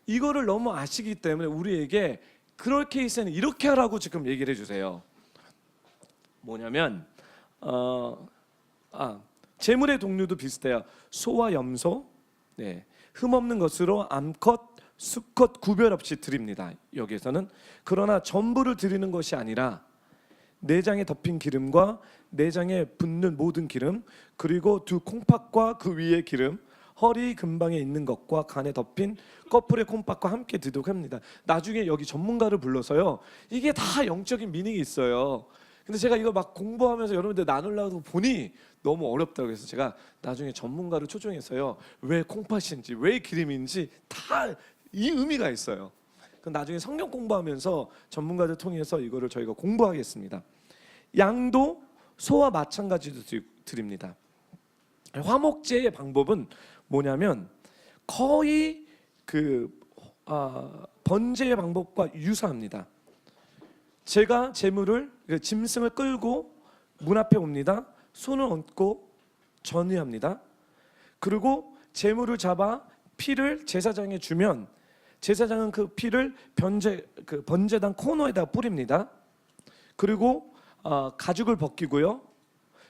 이거를 너무 아시기 때문에 우리에게 그럴 케이스는 이렇게 하라고 지금 얘기를 해주세요. 뭐냐면 재물의 종류도 비슷해요. 소와 염소, 네, 흠없는 것으로 암컷, 수컷 구별 없이 드립니다. 여기에서는 그러나 전부를 드리는 것이 아니라 내장에 덮인 기름과 내장에 붓는 모든 기름, 그리고 두 콩팥과 그 위의 기름, 허리 근방에 있는 것과 간에 덮인 꺼풀의 콩팥과 함께 드도록 합니다. 나중에 여기 전문가를 불러서요, 이게 다 영적인 미닝이 있어요. 근데 제가 이거 막 공부하면서 여러분들 나누려고 보니 너무 어렵다고 해서 제가 나중에 전문가를 초청해서요, 왜 콩팥인지 왜 기름인지 다 이 의미가 있어요. 그럼 나중에 성경 공부하면서 전문가들 통해서 이거를 저희가 공부하겠습니다. 양도 소와 마찬가지로 드립니다. 화목제의 방법은 뭐냐면 거의 번제의 방법과 유사합니다. 제가 제물을, 짐승을 끌고 문 앞에 옵니다. 손을 얹고 전의합니다. 그리고 제물을 잡아 피를 제사장에 주면 제사장은 그 피를 번제단 코너에다 뿌립니다. 그리고 가죽을 벗기고요,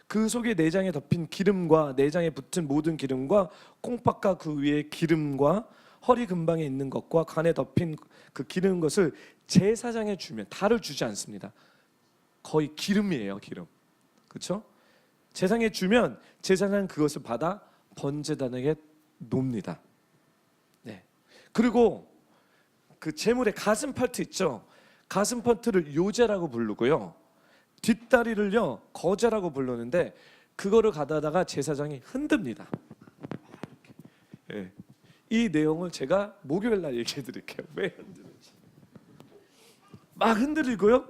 그 속에 내장에 덮인 기름과 내장에 붙은 모든 기름과 콩팥과 그 위에 기름과 허리 근방에 있는 것과 간에 덮인 그 기름 것을 제사장에 주면, 달을 주지 않습니다. 거의 기름이에요, 기름. 그렇죠? 제사장에 주면 제사장은 그것을 받아 번제단에게 놓습니다. 네. 그리고 그 제물의 가슴 파트 있죠? 가슴 파트를 요제라고 부르고요, 뒷다리를요 거제라고 부르는데 그거를 가다가 제사장이 흔듭니다. 예. 이 내용을 제가 목요일 날 얘기해 드릴게요. 왜 흔드는지. 막 흔들리고요,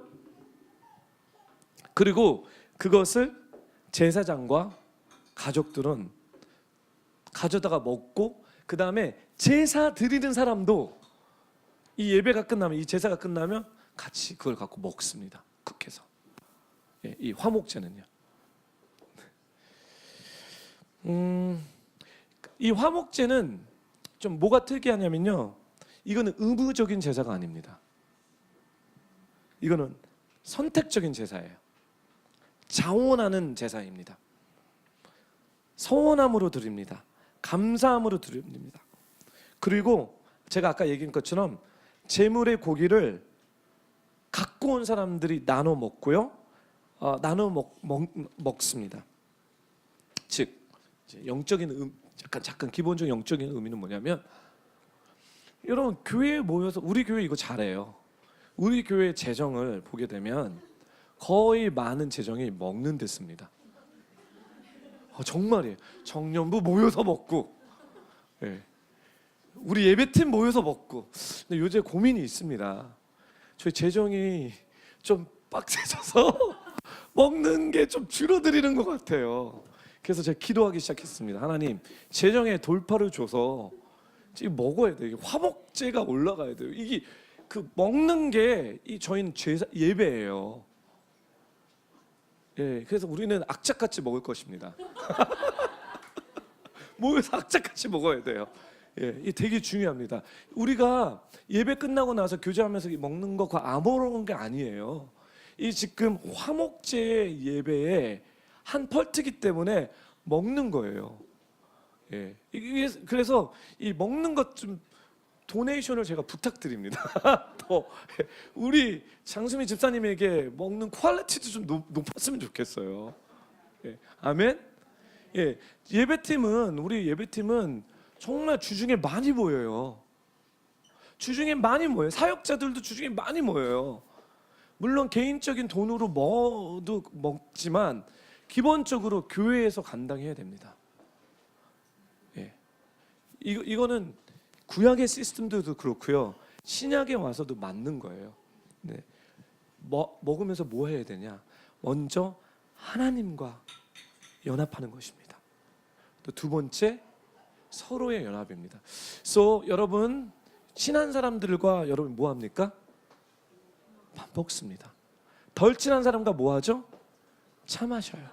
그리고 그것을 제사장과 가족들은 가져다가 먹고, 그 다음에 제사 드리는 사람도 이 예배가 끝나면, 이 제사가 끝나면 같이 그걸 갖고 먹습니다. 국해서. 예, 이 화목제는요. 이 화목제는 좀 뭐가 특이하냐면요, 이거는 의무적인 제사가 아닙니다. 이거는 선택적인 제사예요. 자원하는 제사입니다. 서원함으로 드립니다. 감사함으로 드립니다. 그리고 제가 아까 얘기한 것처럼 제물의 고기를 갖고 온 사람들이 나눠 먹고요, 먹습니다. 즉 이제 영적인 잠깐 기본적인 영적인 의미는 뭐냐면, 여러분 교회에 모여서, 우리 교회 이거 잘해요. 우리 교회 재정을 보게 되면 거의 많은 재정이 먹는 데 씁니다. 정말이에요. 청년부 모여서 먹고, 예. 우리 예배팀 모여서 먹고. 근데 요새 고민이 있습니다. 저희 재정이 좀 빡세져서 먹는 게 좀 줄어들이는 것 같아요. 그래서 제가 기도하기 시작했습니다. 하나님, 재정에 돌파를 줘서 지금 먹어야 돼요. 화목제가 올라가야 돼요. 이게 그 먹는 게 이 저희는 제사 예배예요. 예, 그래서 우리는 악착같이 먹을 것입니다. 모여서 악착같이 먹어야 돼요. 예, 이 되게 중요합니다. 우리가 예배 끝나고 나서 교제하면서 먹는 거 아무런 게 아니에요. 이 지금 화목제 예배의 한 펄트기 때문에 먹는 거예요. 예, 그래서 이 먹는 것 좀 도네이션을 제가 부탁드립니다. 더 우리 장수미 집사님에게 먹는 퀄리티도 좀 높았으면 좋겠어요. 예, 아멘. 예, 우리 예배팀은 정말 주중에 많이 모여요. 주중에 많이 모여요. 사역자들도 주중에 많이 모여요. 물론 개인적인 돈으로 뭐도 먹지만 기본적으로 교회에서 감당해야 됩니다. 예, 이거는 구약의 시스템들도 그렇고요. 신약에 와서도 맞는 거예요. 네. 먹으면서 뭐 해야 되냐? 먼저 하나님과 연합하는 것입니다. 또 두 번째 서로의 연합입니다. So 여러분 친한 사람들과 여러분 뭐 합니까? 밥 먹습니다. 덜 친한 사람과 뭐 하죠? 차 마셔요.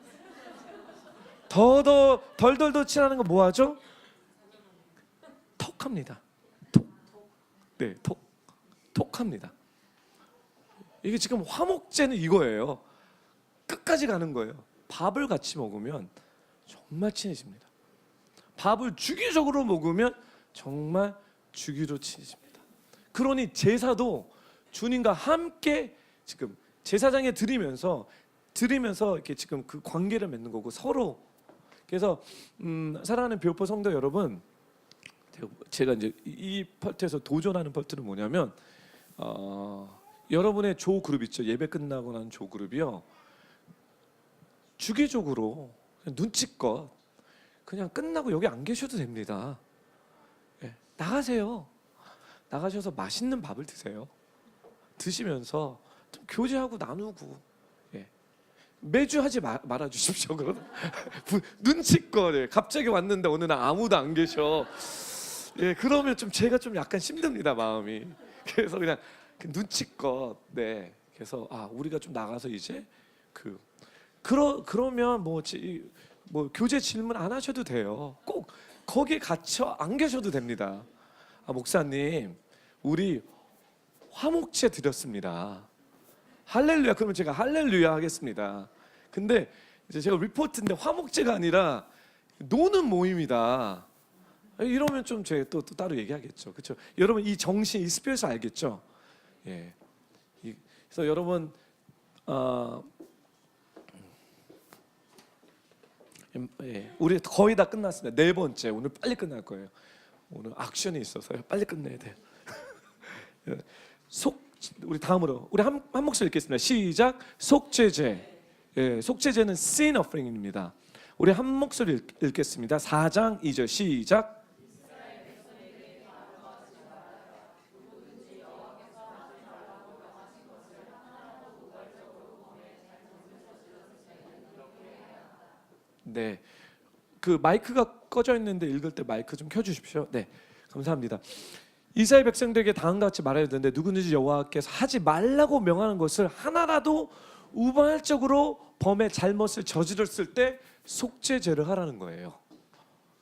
덜 친한 거 뭐 하죠? 톡합니다. 네, 톡합니다. 이게 지금 화목제는 이거예요. 끝까지 가는 거예요. 밥을 같이 먹으면 정말 친해집니다. 밥을 주기적으로 먹으면 정말 주기로 친해집니다. 그러니 제사도 주님과 함께 지금 제사장에 드리면서 이렇게 지금 그 관계를 맺는 거고 서로. 그래서 사랑하는 비오포 성도 여러분, 제가 이제 이 펄트에서 도전하는 펄트는 뭐냐면 여러분의 조 그룹 있죠. 예배 끝나고 난 조 그룹이요. 주기적으로 그냥 눈치껏 그냥 끝나고 여기 안 계셔도 됩니다. 예, 나가세요. 나가셔서 맛있는 밥을 드세요. 드시면서 좀 교제하고 나누고. 예. 매주 하지 말아 주십시오. 그럼 눈치껏. 예. 갑자기 왔는데 어느 날 아무도 안 계셔. 예, 그러면 좀 제가 좀 약간 힘듭니다, 마음이. 그래서 그냥 눈치껏. 네. 그래서 우리가 좀 나가서 이제 그러면 뭐 교제 질문 안 하셔도 돼요. 꼭 거기에 갇혀 안 계셔도 됩니다. 목사님, 우리 화목제 드렸습니다. 할렐루야. 그러면 제가 할렐루야 하겠습니다. 근데 이제 제가 리포트인데 화목제가 아니라 노는 모임이다. 이러면 좀 제가 또 따로 얘기하겠죠. 그렇죠? 여러분 이 정신, 이 스피릿을 알겠죠? 예. 그래서 여러분 예, 우리 거의 다 끝났습니다. 네 번째, 오늘 빨리 끝날 거예요. 오늘 액션이 있어서요. 빨리 끝내야 돼요. 우리 다음으로 우리 한 목소리 읽겠습니다. 시작. 속죄제. 예, 속죄제는 sin offering입니다. 우리 한 목소리 읽겠습니다. 4장 2절 시작. 네, 그 마이크가 꺼져 있는데 읽을 때 마이크 좀 켜주십시오. 네, 감사합니다. 이스라엘 백성들에게 다음과 같이 말해야 되는데 누구든지 여호와께서 하지 말라고 명하는 것을 하나라도 우발적으로 범의 잘못을 저질렀을 때 속죄제를 하라는 거예요.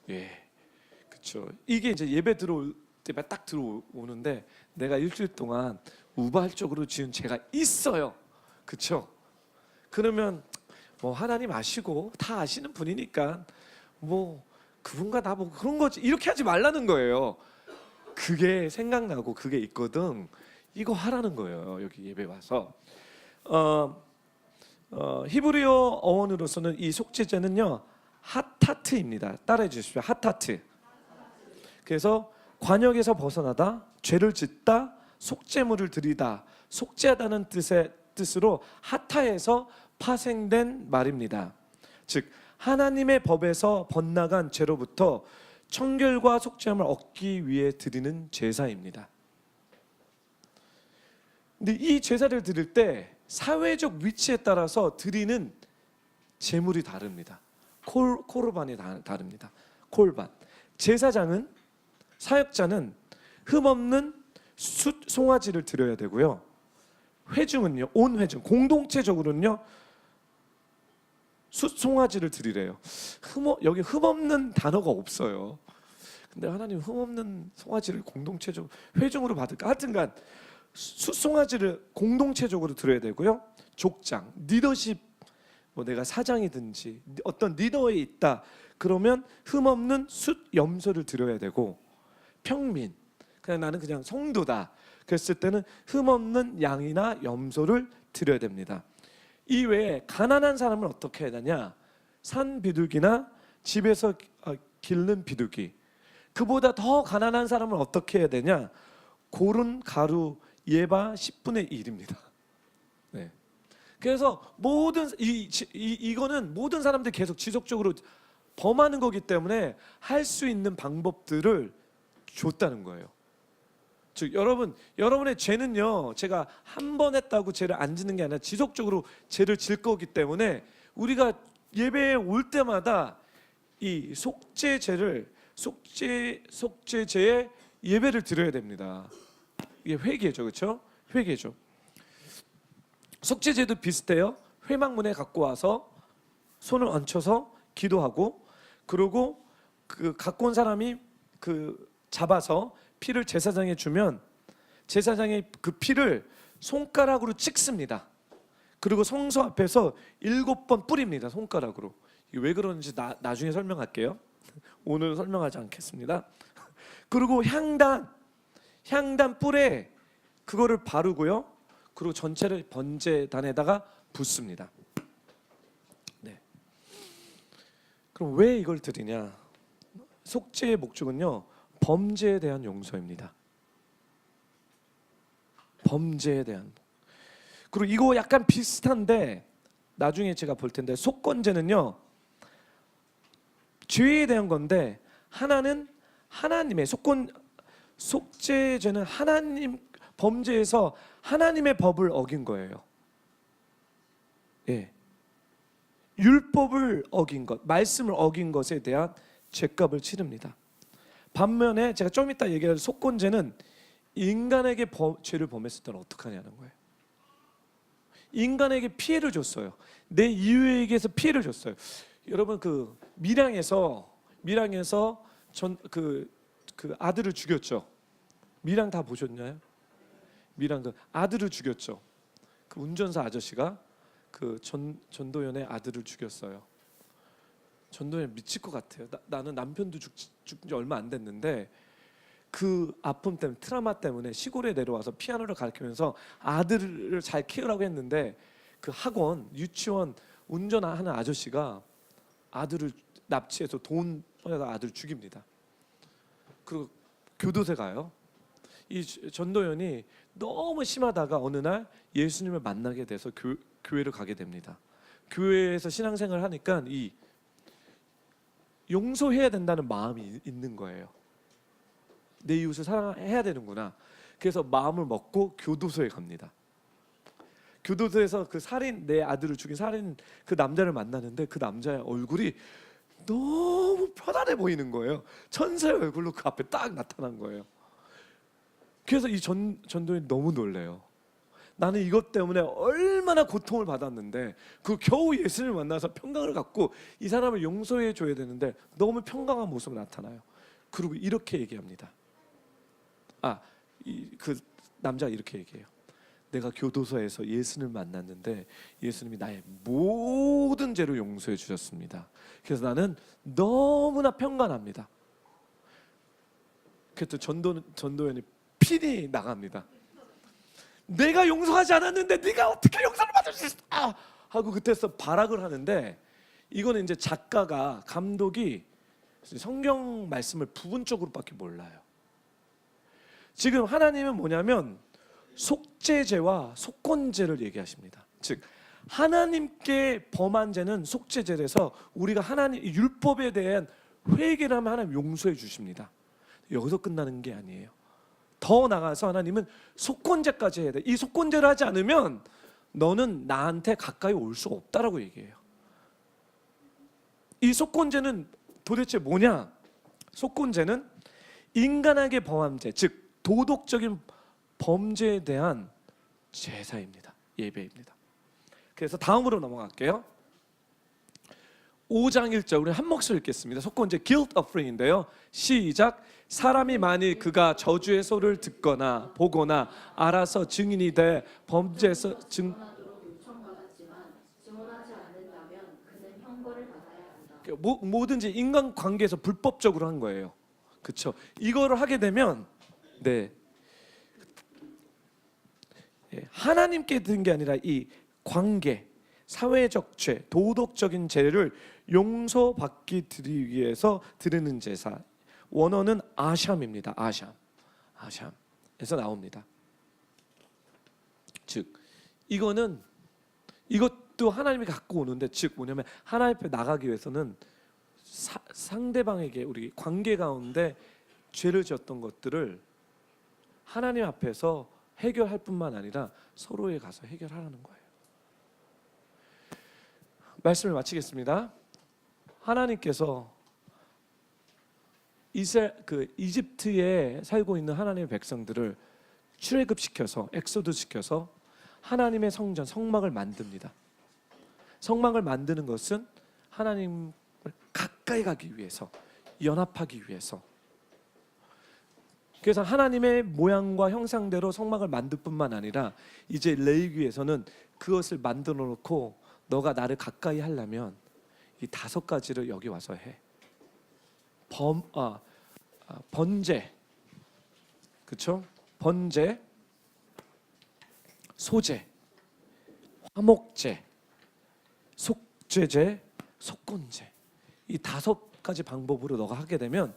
예, 그렇죠. 이게 이제 예배 들어올 때만 딱 들어오는데 내가 일주일 동안 우발적으로 지은 죄가 있어요. 그렇죠? 그러면 뭐 하나님 아시고 다 아시는 분이니까 뭐 그분과 나 뭐 그런 거지 이렇게 하지 말라는 거예요. 그게 생각나고 그게 있거든. 이거 하라는 거예요. 여기 예배 와서 히브리어 어원으로서는 이 속죄제는요 하타트입니다. 따라해 주십시오. 하타트. 그래서 관역에서 벗어나다, 죄를 짓다, 속죄물을 드리다, 속죄하다는 뜻으로 하타에서 파생된 말입니다. 즉 하나님의 법에서 번나간 죄로부터 청결과 속죄함을 얻기 위해 드리는 제사입니다. 근데 이 제사를 드릴 때 사회적 위치에 따라서 드리는 제물이 다릅니다. 코르반이 다릅니다. 콜반. 제사장은, 사역자는 흠없는 숫 송아지를 드려야 되고요. 회중은요, 온 회중 공동체적으로는요 숫 송아지를 드리래요. 여기 흠없는 단어가 없어요. 근데 하나님 흠없는 송아지를 공동체적으로 회중으로 받을까? 하여튼간 숫 송아지를 공동체적으로 드려야 되고요. 족장, 리더십, 뭐 내가 사장이든지 어떤 리더에 있다 그러면 흠없는 숫 염소를 드려야 되고, 평민, 그냥 나는 그냥 성도다 그랬을 때는 흠없는 양이나 염소를 드려야 됩니다. 이 외에 가난한 사람은 어떻게 해야 되냐? 산 비둘기나 집에서 기른 비둘기, 그보다 더 가난한 사람은 어떻게 해야 되냐? 고른 가루 예바 10분의 1입니다. 네. 그래서 이거는 모든 사람들이 계속 지속적으로 범하는 거기 때문에 할 수 있는 방법들을 줬다는 거예요. 즉 여러분의 죄는요, 제가 한 번 했다고 죄를 안 짓는 게 아니라 지속적으로 죄를 질 거기 때문에 우리가 예배에 올 때마다 이 속죄죄의 예배를 드려야 됩니다. 이게 회개죠, 그렇죠? 회개죠. 속죄죄도 비슷해요. 회막문에 갖고 와서 손을 얹혀서 기도하고, 그리고 그 갖고 온 사람이 잡아서 피를 제사장에 주면 제사장이 그 피를 손가락으로 찍습니다. 그리고 성소 앞에서 7번 뿌립니다. 손가락으로. 이게 왜 그러는지 나중에 설명할게요. 오늘은 설명하지 않겠습니다. 그리고 향단 뿔에 그거를 바르고요. 그리고 전체를 번제단에다가 붓습니다. 네. 그럼 왜 이걸 드리냐? 속죄의 목적은요, 범죄에 대한 용서입니다. 범죄에 대한. 그리고 이거 약간 비슷한데 나중에 제가 볼 텐데, 속건제는요 죄에 대한 건데, 하나는 하나님의 속죄죄는 하나님 범죄에서 하나님의 법을 어긴 거예요. 예. 율법을 어긴 것, 말씀을 어긴 것에 대한 죄값을 치릅니다. 반면에 제가 좀 이따 얘기할 속건죄는 인간에게 죄를 범했을 때는 어떻게 하냐는 거예요. 인간에게 피해를 줬어요. 내 이웃에게서 피해를 줬어요. 여러분 밀양에서 그 아들을 죽였죠. 밀양 다 보셨나요? 밀양 아들을 죽였죠. 그 운전사 아저씨가 전도연의 아들을 죽였어요. 전도연 미칠 것 같아요. 나는 남편도 죽은 지 얼마 안 됐는데 그 아픔 때문에, 트라우마 때문에 시골에 내려와서 피아노를 가르치면서 아들을 잘 키우라고 했는데, 그 학원, 유치원 운전하는 아저씨가 아들을 납치해서 돈 꺼내서 아들을 죽입니다. 그리고 교도소에 가요. 이 전도연이 너무 심하다가 어느 날 예수님을 만나게 돼서 교회를 가게 됩니다. 교회에서 신앙생활을 하니까 이 용서해야 된다는 마음이 있는 거예요. 내 이웃을 사랑해야 되는구나. 그래서 마음을 먹고 교도소에 갑니다. 교도소에서 내 아들을 죽인 살인 그 남자를 만나는데, 그 남자의 얼굴이 너무 편안해 보이는 거예요. 천사의 얼굴로 그 앞에 딱 나타난 거예요. 그래서 이 전도연이 너무 놀래요. 나는 이것 때문에 얼마나 고통을 받았는데 그 겨우 예수님을 만나서 평강을 갖고 이 사람을 용서해 줘야 되는데 너무 평강한 모습으로 나타나요. 그리고 이렇게 얘기합니다. 그 남자가 이렇게 얘기해요. 내가 교도소에서 예수님을 만났는데 예수님이 나의 모든 죄를 용서해 주셨습니다. 그래서 나는 너무나 평안합니다. 그래서 전도연이 필이 나갑니다. 내가 용서하지 않았는데 네가 어떻게 용서를 받을 수 있어? 하고 그때서 발악을 하는데, 이거는 이제 감독이 성경 말씀을 부분적으로밖에 몰라요. 지금 하나님은 뭐냐면 속죄죄와 속건죄를 얘기하십니다. 즉 하나님께 범한 죄는 속죄죄에서 우리가 하나님 율법에 대한 회개를 하면 하나님 용서해 주십니다. 여기서 끝나는 게 아니에요. 더 나가서 하나님은 속건죄까지 해야 돼. 이 속건죄를 하지 않으면 너는 나한테 가까이 올 수 없다라고 얘기해요. 이 속건죄는 도대체 뭐냐? 속건죄는 인간에게 범한 죄, 즉 도덕적인 범죄에 대한 제사입니다. 예배입니다. 그래서 다음으로 넘어갈게요. 5장 1절 우리 한 목소리 읽겠습니다. 첫 번째 guilt offering인데요. 시작. 사람이 만일 그가 저주의 소리를 듣거나 보거나 알아서 증인이 돼 범죄에서
증언하도록 요청받았지만 증언하지 않는다면 그는 형벌을 받아야 한다.
뭐든지 인간 관계에서 불법적으로 한 거예요. 그렇죠? 이거를 하게 되면 하나님께 드는 게 아니라 이 관계, 사회적 죄, 도덕적인 죄를 용서받기 드리기 위해서 드리는 제사. 원어는 아샴입니다. 아샴에서 나옵니다. 즉 이것도 하나님이 갖고 오는데, 즉 뭐냐면 하나님 앞에 나가기 위해서는 상대방에게 우리 관계 가운데 죄를 지었던 것들을 하나님 앞에서 해결할 뿐만 아니라 서로에 가서 해결하라는 거예요. 말씀을 마치겠습니다. 하나님께서 이집트에 살고 있는 하나님의 백성들을 출애굽시켜서 엑소드시켜서 하나님의 성전, 성막을 만듭니다. 성막을 만드는 것은 하나님을 가까이 가기 위해서, 연합하기 위해서. 그래서 하나님의 모양과 형상대로 성막을 만들 뿐만 아니라 이제 레위기에서는 그것을 만들어 놓고 너가 나를 가까이 하려면 이 5가지를 여기 와서 해. 번제, 그렇죠? 번제, 소제, 화목제, 속죄제, 속건제. 이 5가지 방법으로 너가 하게 되면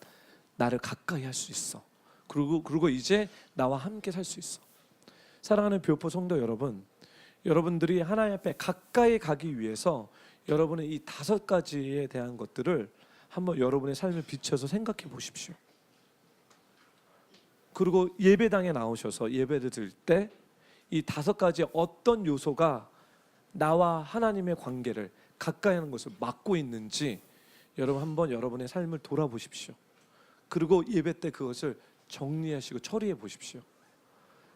나를 가까이 할 수 있어. 그리고 이제 나와 함께 살 수 있어. 사랑하는 교포 성도 여러분, 여러분들이 하나님 앞에 가까이 가기 위해서 여러분의 이 5가지에 대한 것들을 한번 여러분의 삶에 비춰서 생각해 보십시오. 그리고 예배당에 나오셔서 예배를 드릴 때 이 5가지 어떤 요소가 나와 하나님의 관계를 가까이 하는 것을 막고 있는지 여러분 한번 여러분의 삶을 돌아보십시오. 그리고 예배 때 그것을 정리하시고 처리해 보십시오.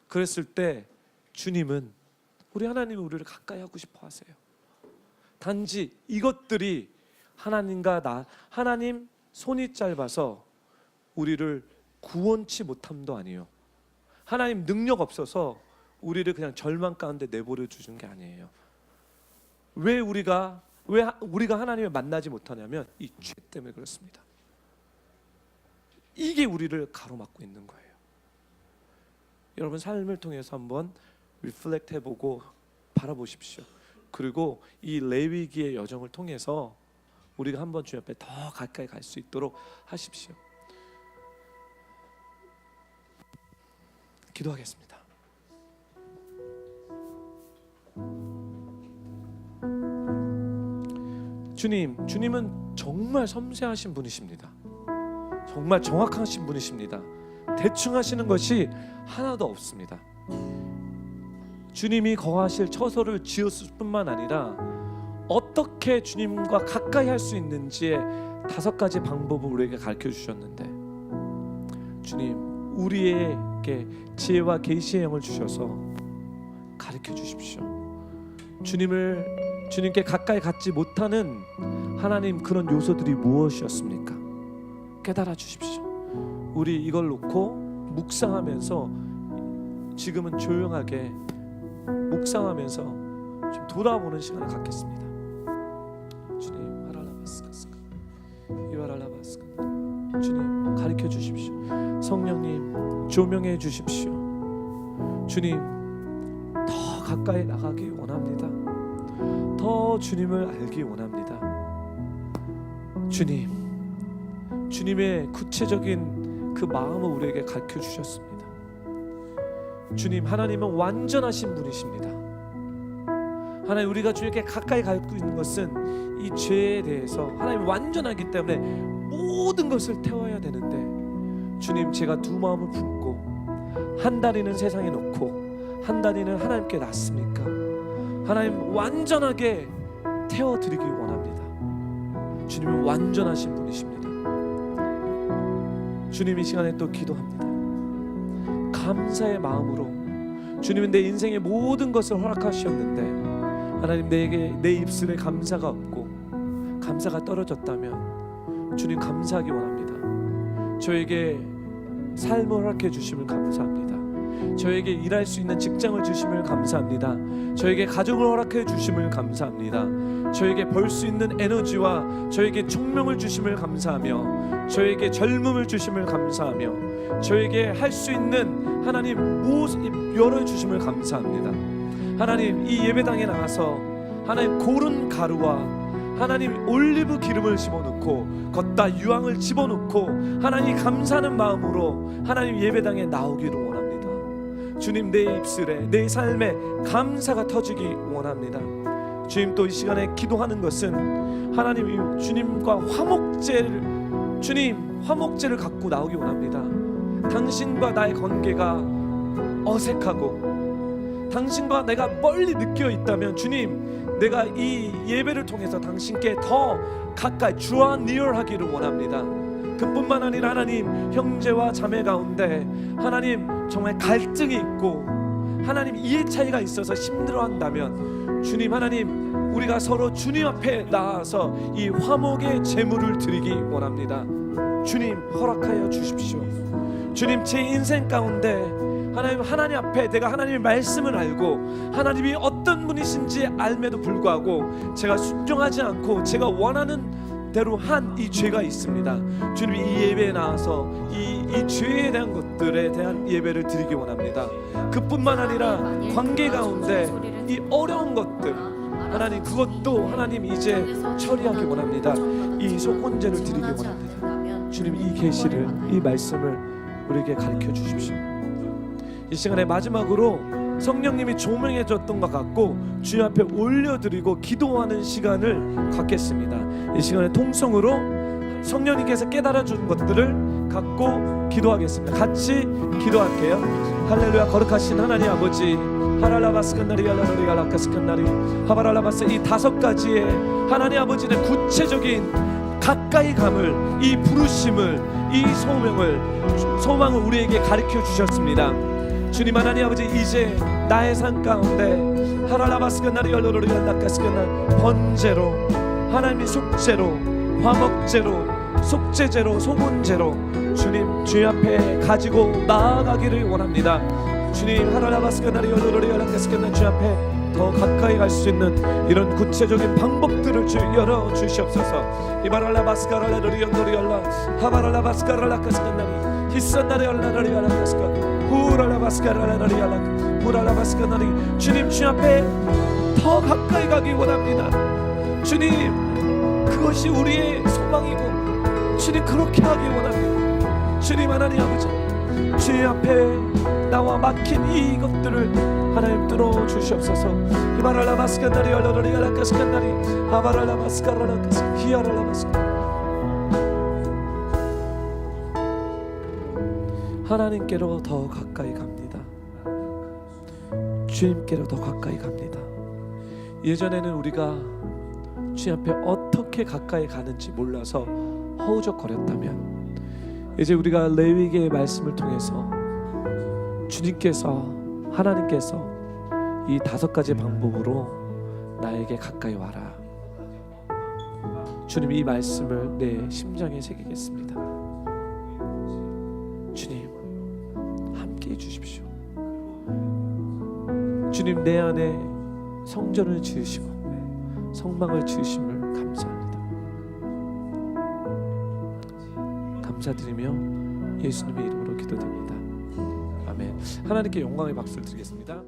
그랬을 때 주님은, 우리 하나님은 우리를 가까이 하고 싶어 하세요. 단지 이것들이 하나님 손이 짧아서 우리를 구원치 못함도 아니에요. 하나님 능력 없어서 우리를 그냥 절망 가운데 내버려 주신 게 아니에요. 왜 우리가 하나님을 만나지 못하냐면 이 죄 때문에 그렇습니다. 이게 우리를 가로막고 있는 거예요. 여러분 삶을 통해서 한번 리플렉트 해보고 바라보십시오. 그리고 이 레위기의 여정을 통해서 우리가 한번 주님 앞에 더 가까이 갈 수 있도록 하십시오. 기도하겠습니다. 주님은 정말 섬세하신 분이십니다. 정말 정확하신 분이십니다. 대충 하시는 것이 하나도 없습니다. 주님이 거하실 처소를 지었을 뿐만 아니라 어떻게 주님과 가까이 할 수 있는지의 5가지 방법을 우리에게 가르쳐 주셨는데, 주님 우리에게 지혜와 계시의 영을 주셔서 가르쳐 주십시오. 주님께 가까이 갖지 못하는 하나님 그런 요소들이 무엇이었습니까? 깨달아 주십시오. 우리 이걸 놓고 묵상하면서 지금은 조용하게 묵상하면서 좀 돌아보는 시간을 갖겠습니다. 주님 주님 가르쳐 주십시오. 성령님 조명해 주십시오. 주님 더 가까이 나가기 원합니다. 더 주님을 알기 원합니다. 주님의 구체적인 그 마음을 우리에게 가르쳐 주셨습니다. 주님, 하나님은 완전하신 분이십니다. 하나님, 우리가 주님께 가까이 가고 있는 것은 이 죄에 대해서 하나님 완전하기 때문에 모든 것을 태워야 되는데, 주님, 제가 두 마음을 품고 한 다리는 세상에 놓고 한 다리는 하나님께 놨습니까? 하나님 완전하게 태워드리기 원합니다. 주님은 완전하신 분이십니다. 주님, 이 시간에 또 기도합니다. 감사의 마음으로 주님은 내 인생의 모든 것을 허락하셨는데 하나님 내게 내 입술에 감사가 없고 감사가 떨어졌다면 주님 감사하기 원합니다. 저에게 삶을 허락해 주심을 감사합니다. 저에게 일할 수 있는 직장을 주심을 감사합니다. 저에게 가정을 허락해 주심을 감사합니다. 저에게 벌 수 있는 에너지와 저에게 총명을 주심을 감사하며 저에게 젊음을 주심을 감사하며 저에게 할 수 있는 하나님 무엇을 열어주심을 감사합니다. 하나님 이 예배당에 나와서 하나님 고른 가루와 하나님 올리브 기름을 집어넣고 걷다 유황을 집어넣고 하나님 감사하는 마음으로 하나님 예배당에 나오기를 원합니다. 주님 내 입술에 내 삶에 감사가 터지기 원합니다. 주님 또 이 시간에 기도하는 것은 하나님 주님과 화목제를 갖고 나오기 원합니다. 당신과 나의 관계가 어색하고 당신과 내가 멀리 느껴 있다면 주님 내가 이 예배를 통해서 당신께 더 가까이 draw near하기를 원합니다. 그뿐만 아니라 하나님 형제와 자매 가운데 하나님 정말 갈등이 있고 하나님 이해 차이가 있어서 힘들어한다면 주님 하나님 우리가 서로 주님 앞에 나아서 이 화목의 제물을 드리기 원합니다. 주님 허락하여 주십시오. 주님 제 인생 가운데 하나님 앞에 내가 하나님의 말씀을 알고 하나님이 어떤 분이신지 알매도 불구하고 제가 순종하지 않고 제가 원하는 대로 한 이 죄가 있습니다. 주님 이 예배에 나와서 이 죄에 대한 것들에 대한 예배를 드리기 원합니다. 그뿐만 아니라 관계 가운데 이 어려운 것들 하나님 그것도 하나님 이제 처리하기 원합니다. 이 속건제를 드리기 원합니다. 주님 이 계시를 이 말씀을 우리에게 가르쳐 주십시오. 이 시간에 마지막으로 성령님이 조명해 줬던 것 같고 주님 앞에 올려드리고 기도하는 시간을 갖겠습니다. 이 시간에 통성으로 성령님께서 깨달아 준 것들을 갖고 기도하겠습니다. 같이 기도할게요. 할렐루야. 거룩하신 하나님 아버지 하랄라바스칸나리 알라노리알라카스칸나리 하바랄라바스 이 5가지의 하나님 아버지의 구체적인 가까이 감을 이 부르심을 이 소망을 우리에게 가르쳐 주셨습니다. 주님 하나님 아버지 이제 나의 삶 가운데 하랄라바스칸나리 알라노리알라카스칸나 번제로 하나님의 속죄로 화목제로 속죄제로 소문제로 주님 앞에 가지고 나아가기를 원합니다. 주님 하랄라바스칸나리 알라노리알라카스칸나 주 앞에 더 가까이 갈 수 있는 이런 구체적인 방법들을 열어 주시옵소서. 이바랄라바스카랄라리온도리올라 하바랄라바스카랄라카스칸나리 히산나리올라리알라카스카 후랄라바스카랄라리알라 후랄라바스카나리 주님 주 앞에 더 가까이 가기 원합니다. 주님 그것이 우리의 소망이고 주님 그렇게 하기 원합니다. 주님 하나님 아버지 주님 앞에 나와 막힌 이것들을 하나님 뚫어 주시옵소서. 히바랄라바스칸나리 얼라리알라카스칸나리 하바랄라바스카랄라카스 히아랄라바스카 하나님께로 더 가까이 갑니다. 주님께로 더 가까이 갑니다. 예전에는 우리가 주님 앞에 어떻게 가까이 가는지 몰라서 허우적거렸다면 이제 우리가 레위기의 말씀을 통해서 주님께서 하나님께서 이 5가지 방법으로 나에게 가까이 와라. 주님 이 말씀을 내 심장에 새기겠습니다. 주님 함께 해주십시오. 주님 내 안에 성전을 지으시고 성막을 지으심을 감사합니다. 감사드리며 예수님의 이름으로 기도드립니다. 아멘. 하나님께 영광의 박수를 드리겠습니다.